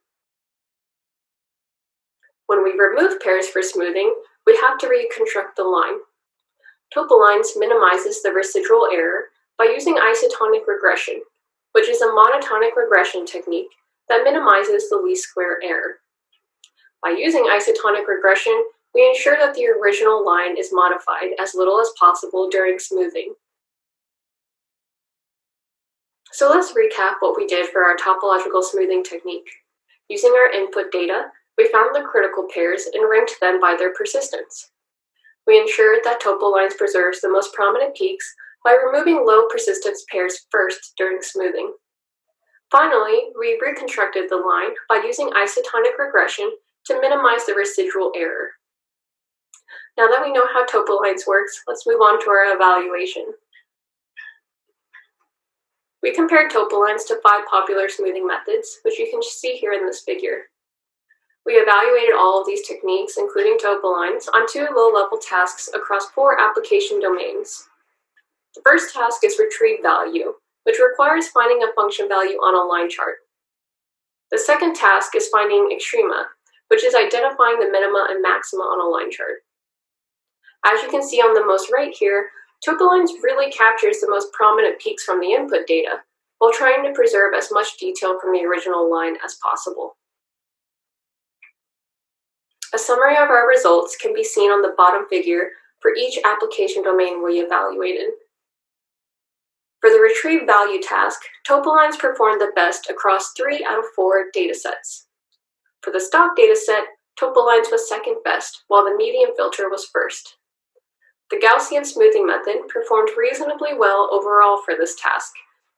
When we remove pairs for smoothing, we have to reconstruct the line. TopAligns minimizes the residual error by using isotonic regression, which is a monotonic regression technique that minimizes the least square error. By using isotonic regression, we ensure that the original line is modified as little as possible during smoothing. So let's recap what we did for our topological smoothing technique. Using our input data, we found the critical pairs and ranked them by their persistence. We ensured that TopAligns preserves the most prominent peaks by removing low persistence pairs first during smoothing. Finally, we reconstructed the line by using isotonic regression to minimize the residual error. Now that we know how TopAligns works, let's move on to our evaluation. We compared TopAligns to 5 popular smoothing methods, which you can see here in this figure. We evaluated all of these techniques, including TopAligns, on 2 low-level tasks across 4 application domains. The first task is retrieve value, which requires finding a function value on a line chart. The second task is finding extrema, which is identifying the minima and maxima on a line chart. As you can see on the most right here, TopAligns really captures the most prominent peaks from the input data, while trying to preserve as much detail from the original line as possible. A summary of our results can be seen on the bottom figure for each application domain we evaluated. For the retrieve value task, TopAligns performed the best across 3 out of 4 datasets. For the stock dataset, TopAligns was second best, while the median filter was first. The Gaussian smoothing method performed reasonably well overall for this task.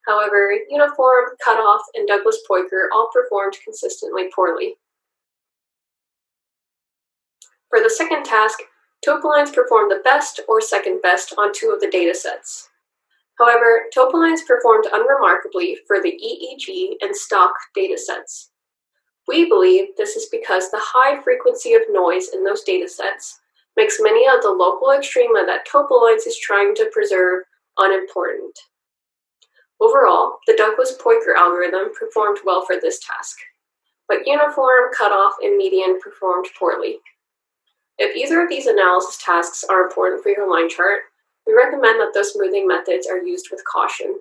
However, Uniform, Cutoff, and Douglas-Poiker all performed consistently poorly. For the second task, TopAligns performed the best or second best on 2 of the datasets. However, TopAligns performed unremarkably for the EEG and stock datasets. We believe this is because the high frequency of noise in those datasets makes many of the local extrema that TopAligns is trying to preserve unimportant. Overall, the Douglas-Poiker algorithm performed well for this task, but Uniform, Cutoff, and Median performed poorly. If either of these analysis tasks are important for your line chart, we recommend that those smoothing methods are used with caution.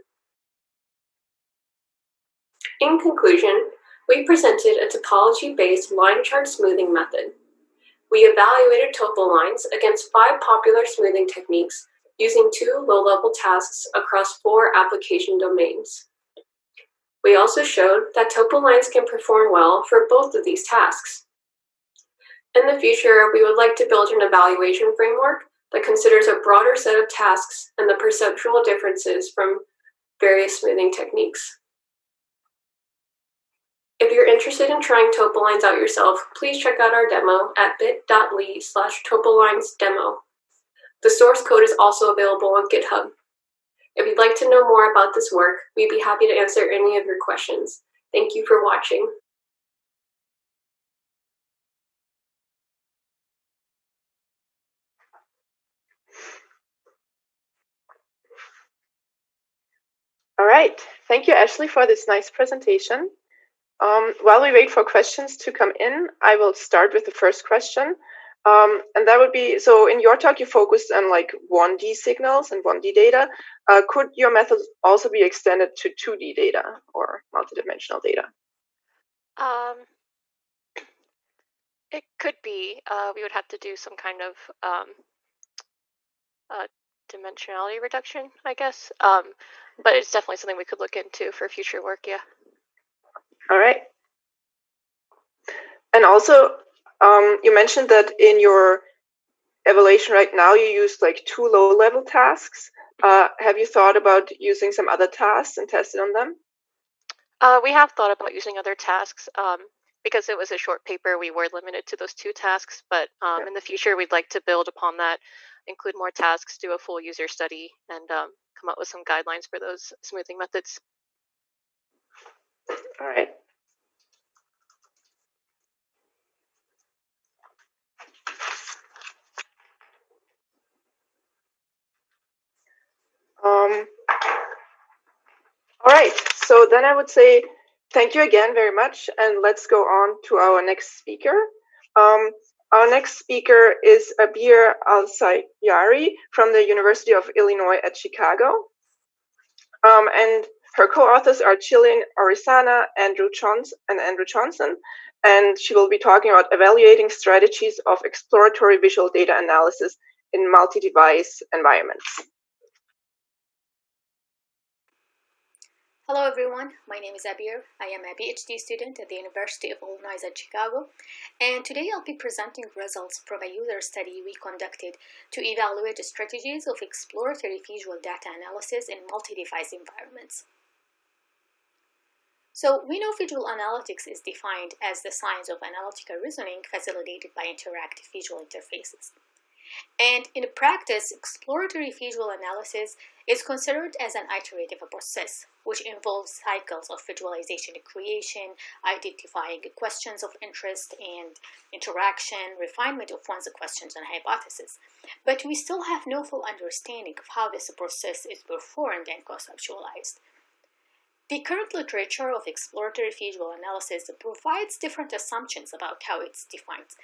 In conclusion, we presented a topology-based line chart smoothing method. We evaluated TopAligns against 5 popular smoothing techniques using 2 low-level tasks across 4 application domains. We also showed that TopAligns can perform well for both of these tasks. In the future, we would like to build an evaluation framework that considers a broader set of tasks and the perceptual differences from various smoothing techniques. If you're interested in trying TopAligns out yourself, please check out our demo at bit.ly/TopAlignsDemo. The source code is also available on GitHub. If you'd like to know more about this work, we'd be happy to answer any of your questions. Thank you for watching. All right, thank you, Ashley, for this nice presentation. While we wait for questions to come in, I will start with the first question. And that would be, so in your talk, you focused on like 1D signals and 1D data. Could your method also be extended to 2D data or multidimensional data? It could be. We would have to do some kind of dimensionality reduction, I guess. But it's definitely something we could look into for future work, yeah. All right. And also, you mentioned that in your evaluation right now, you used like 2 low-level tasks. Have you thought about using some other tasks and tested on them? We have thought about using other tasks. Because it was a short paper, we were limited to those 2 tasks, but in the future, we'd like to build upon that, include more tasks, do a full user study, and come up with some guidelines for those smoothing methods. All right. All So then I would say thank you again very much, and let's go on to our next speaker. Our next speaker is Abir Al-Sayari from the University of Illinois at Chicago. And her co-authors are Chilin Orisana, Andrew Johnson, and she will be talking about evaluating strategies of exploratory visual data analysis in multi-device environments. Hello everyone, my name is Abir. I am a PhD student at the University of Illinois at Chicago, and today I'll be presenting results from a user study we conducted to evaluate the strategies of exploratory visual data analysis in multi-device environments. So we know visual analytics is defined as the science of analytical reasoning facilitated by interactive visual interfaces. And in practice, exploratory visual analysis is considered as an iterative process, which involves cycles of visualization and creation, identifying questions of interest and interaction, refinement of one's questions and hypotheses. But we still have no full understanding of how this process is performed and conceptualized. The current literature of exploratory visual analysis provides different assumptions about how it's defined,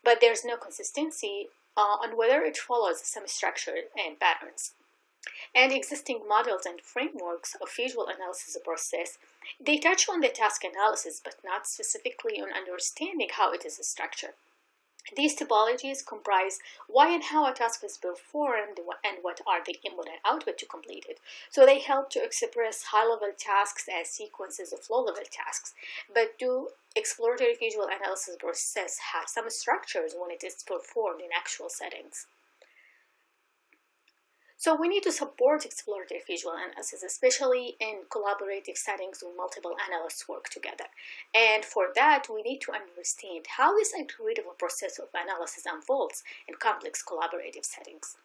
but there's no consistency on whether it follows some structure and patterns. And existing models and frameworks of visual analysis process, they touch on the task analysis, but not specifically on understanding how it is structured. These typologies comprise why and how a task is performed and what are the input and output to complete it. So they help to express high-level tasks as sequences of low-level tasks. But do exploratory visual analysis process have some structures when it is performed in actual settings? So we need to support exploratory visual analysis, especially in collaborative settings when multiple analysts work together. And for that, we need to understand how this iterative process of analysis unfolds in complex collaborative settings.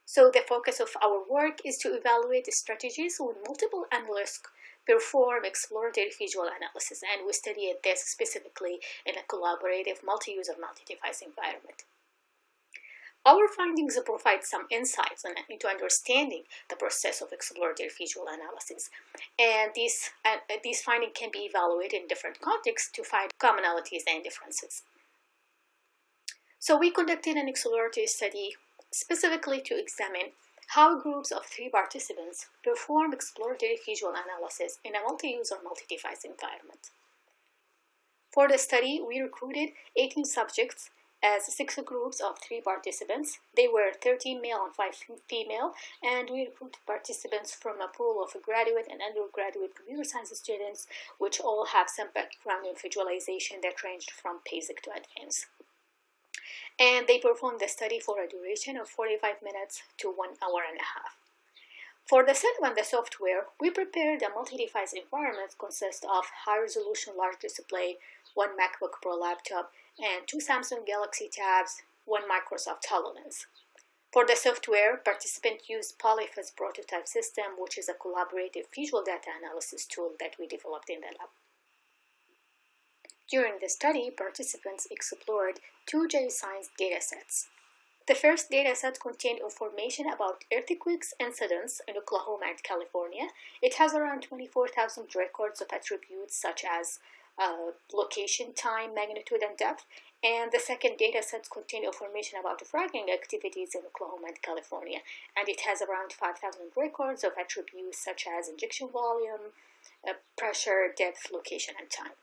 So the focus of our work is to evaluate the strategies when multiple analysts perform exploratory visual analysis, and we study this specifically in a collaborative multi-user, multi-device environment. Our findings provide some insights into understanding the process of exploratory visual analysis, and these findings can be evaluated in different contexts to find commonalities and differences. So we conducted an exploratory study specifically to examine how groups of 3 participants perform exploratory visual analysis in a multi-user, multi-device environment. For the study, we recruited 18 subjects as 6 groups of 3 participants. They were 13 male and 5 female, and we recruited participants from a pool of graduate and undergraduate computer science students, which all have some background in visualization that ranged from basic to advanced. And they performed the study for a duration of 45 minutes to 1 hour and a half. For the setup and the software, we prepared a multi-device environment consisting of high-resolution large display, 1 MacBook Pro laptop, and 2 Samsung Galaxy Tabs, 1 Microsoft HoloLens. For the software, participants used Polyfuzz prototype system, which is a collaborative visual data analysis tool that we developed in the lab. During the study, participants explored 2 geoscience datasets. The first dataset contained information about earthquakes incidents in Oklahoma and California. It has around 24,000 records of attributes such as location, time, magnitude, and depth. And the second dataset contained information about fracking activities in Oklahoma and California. And it has around 5,000 records of attributes such as injection volume, pressure, depth, location, and time.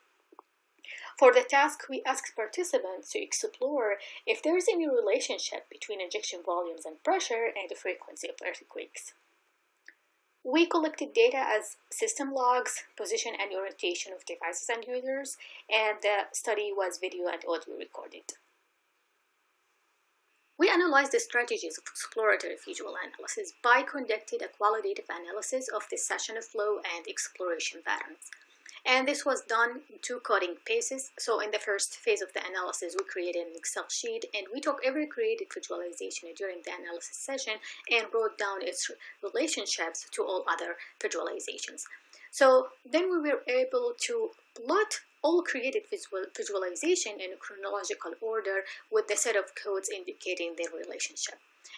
For the task, we asked participants to explore if there is any relationship between injection volumes and pressure and the frequency of earthquakes. We collected data as system logs, position and orientation of devices and users, and the study was video and audio recorded. We analyzed the strategies of exploratory visual analysis by conducting a qualitative analysis of the session flow and exploration patterns. And this was done in 2 coding phases. So in the first phase of the analysis, we created an Excel sheet and we took every created visualization during the analysis session and wrote down its relationships to all other visualizations. So then we were able to plot all created visualization in a chronological order with the set of codes indicating their relationship.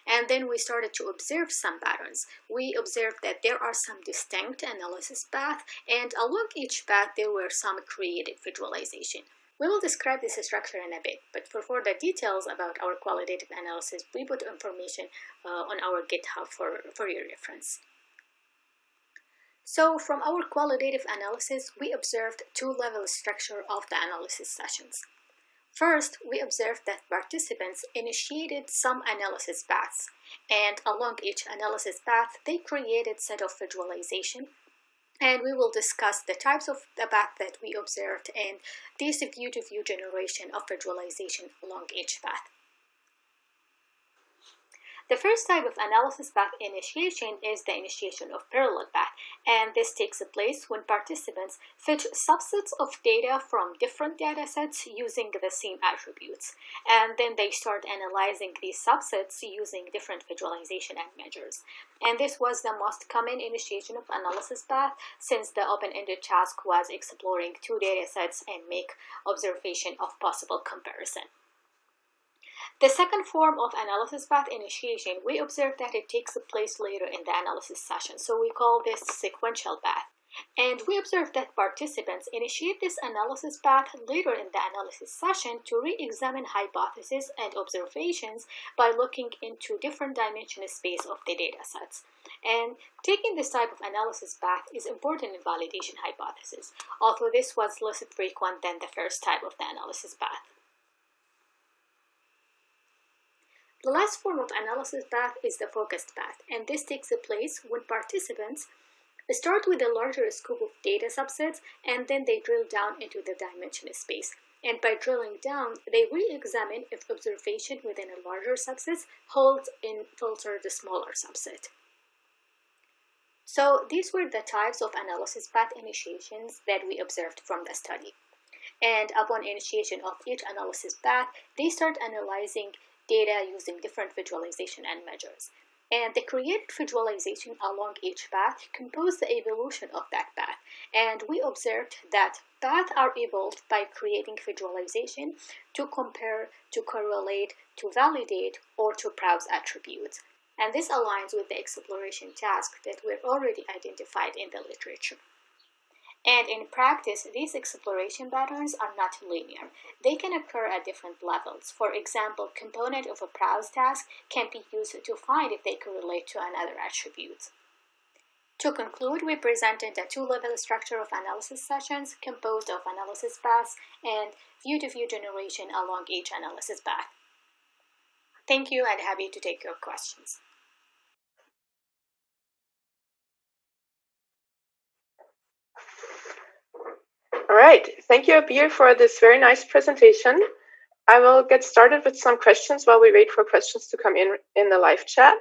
And then we started to observe some patterns. We observed that there are some distinct analysis paths, and along each path there were some creative visualization. We will describe this structure in a bit, but for further details about our qualitative analysis, we put information on our GitHub for your reference. So from our qualitative analysis, we observed two-level structure of the analysis sessions. First, we observed that participants initiated some analysis paths, and along each analysis path, they created set of visualization. And we will discuss the types of the path that we observed and this view-to-view generation of visualization along each path. The first type of analysis path initiation is the initiation of parallel path, and this takes place when participants fetch subsets of data from different data sets using the same attributes, and then they start analyzing these subsets using different visualization and measures. And this was the most common initiation of analysis path, since the open-ended task was exploring two data sets and make observation of possible comparison. The second form of analysis path initiation, we observed that it takes place later in the analysis session, so we call this sequential path. And we observed that participants initiate this analysis path later in the analysis session to re-examine hypotheses and observations by looking into different dimensional space of the data sets. And taking this type of analysis path is important in validation hypothesis, although this was less frequent than the first type of the analysis path. The last form of analysis path is the focused path, and this takes place when participants start with a larger scope of data subsets and then they drill down into the dimensional space. And by drilling down, they re-examine if observation within a larger subset holds in filter the smaller subset. So these were the types of analysis path initiations that we observed from the study. And upon initiation of each analysis path, they start analyzing data using different visualization and measures. And the created visualization along each path compose the evolution of that path. And we observed that paths are evolved by creating visualization to compare, to correlate, to validate, or to browse attributes. And this aligns with the exploration task that were already identified in the literature. And in practice, these exploration patterns are not linear. They can occur at different levels. For example, component of a browse task can be used to find if they correlate to another attribute. To conclude, we presented a two-level structure of analysis sessions composed of analysis paths and view-to-view generation along each analysis path. Thank you, and happy to take your questions. All right, thank you, Abir, for this very nice presentation. I will get started with some questions while we wait for questions to come in the live chat.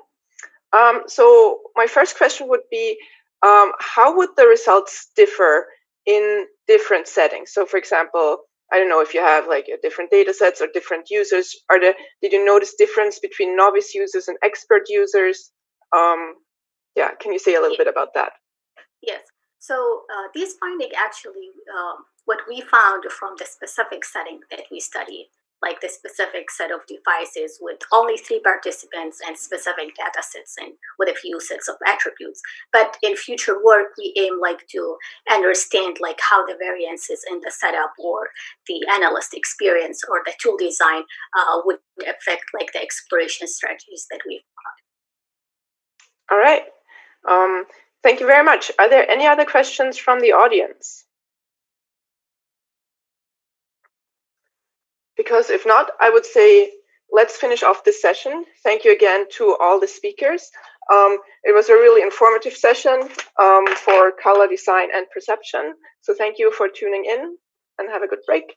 So my first question would be, how would the results differ in different settings? So for example, I don't know if you have like different data sets or different users. Did you notice difference between novice users and expert users? Yeah, can you say a little bit about that? Yes. So this finding actually, what we found from the specific setting that we studied, like the specific set of devices with only 3 participants and specific data sets and with a few sets of attributes. But in future work, we aim like to understand like how the variances in the setup or the analyst experience or the tool design would affect like the exploration strategies that we found. All right. Thank you very much. Are there any other questions from the audience? Because if not, I would say let's finish off this session. Thank you again to all the speakers. It was a really informative session for color design and perception. So thank you for tuning in and have a good break.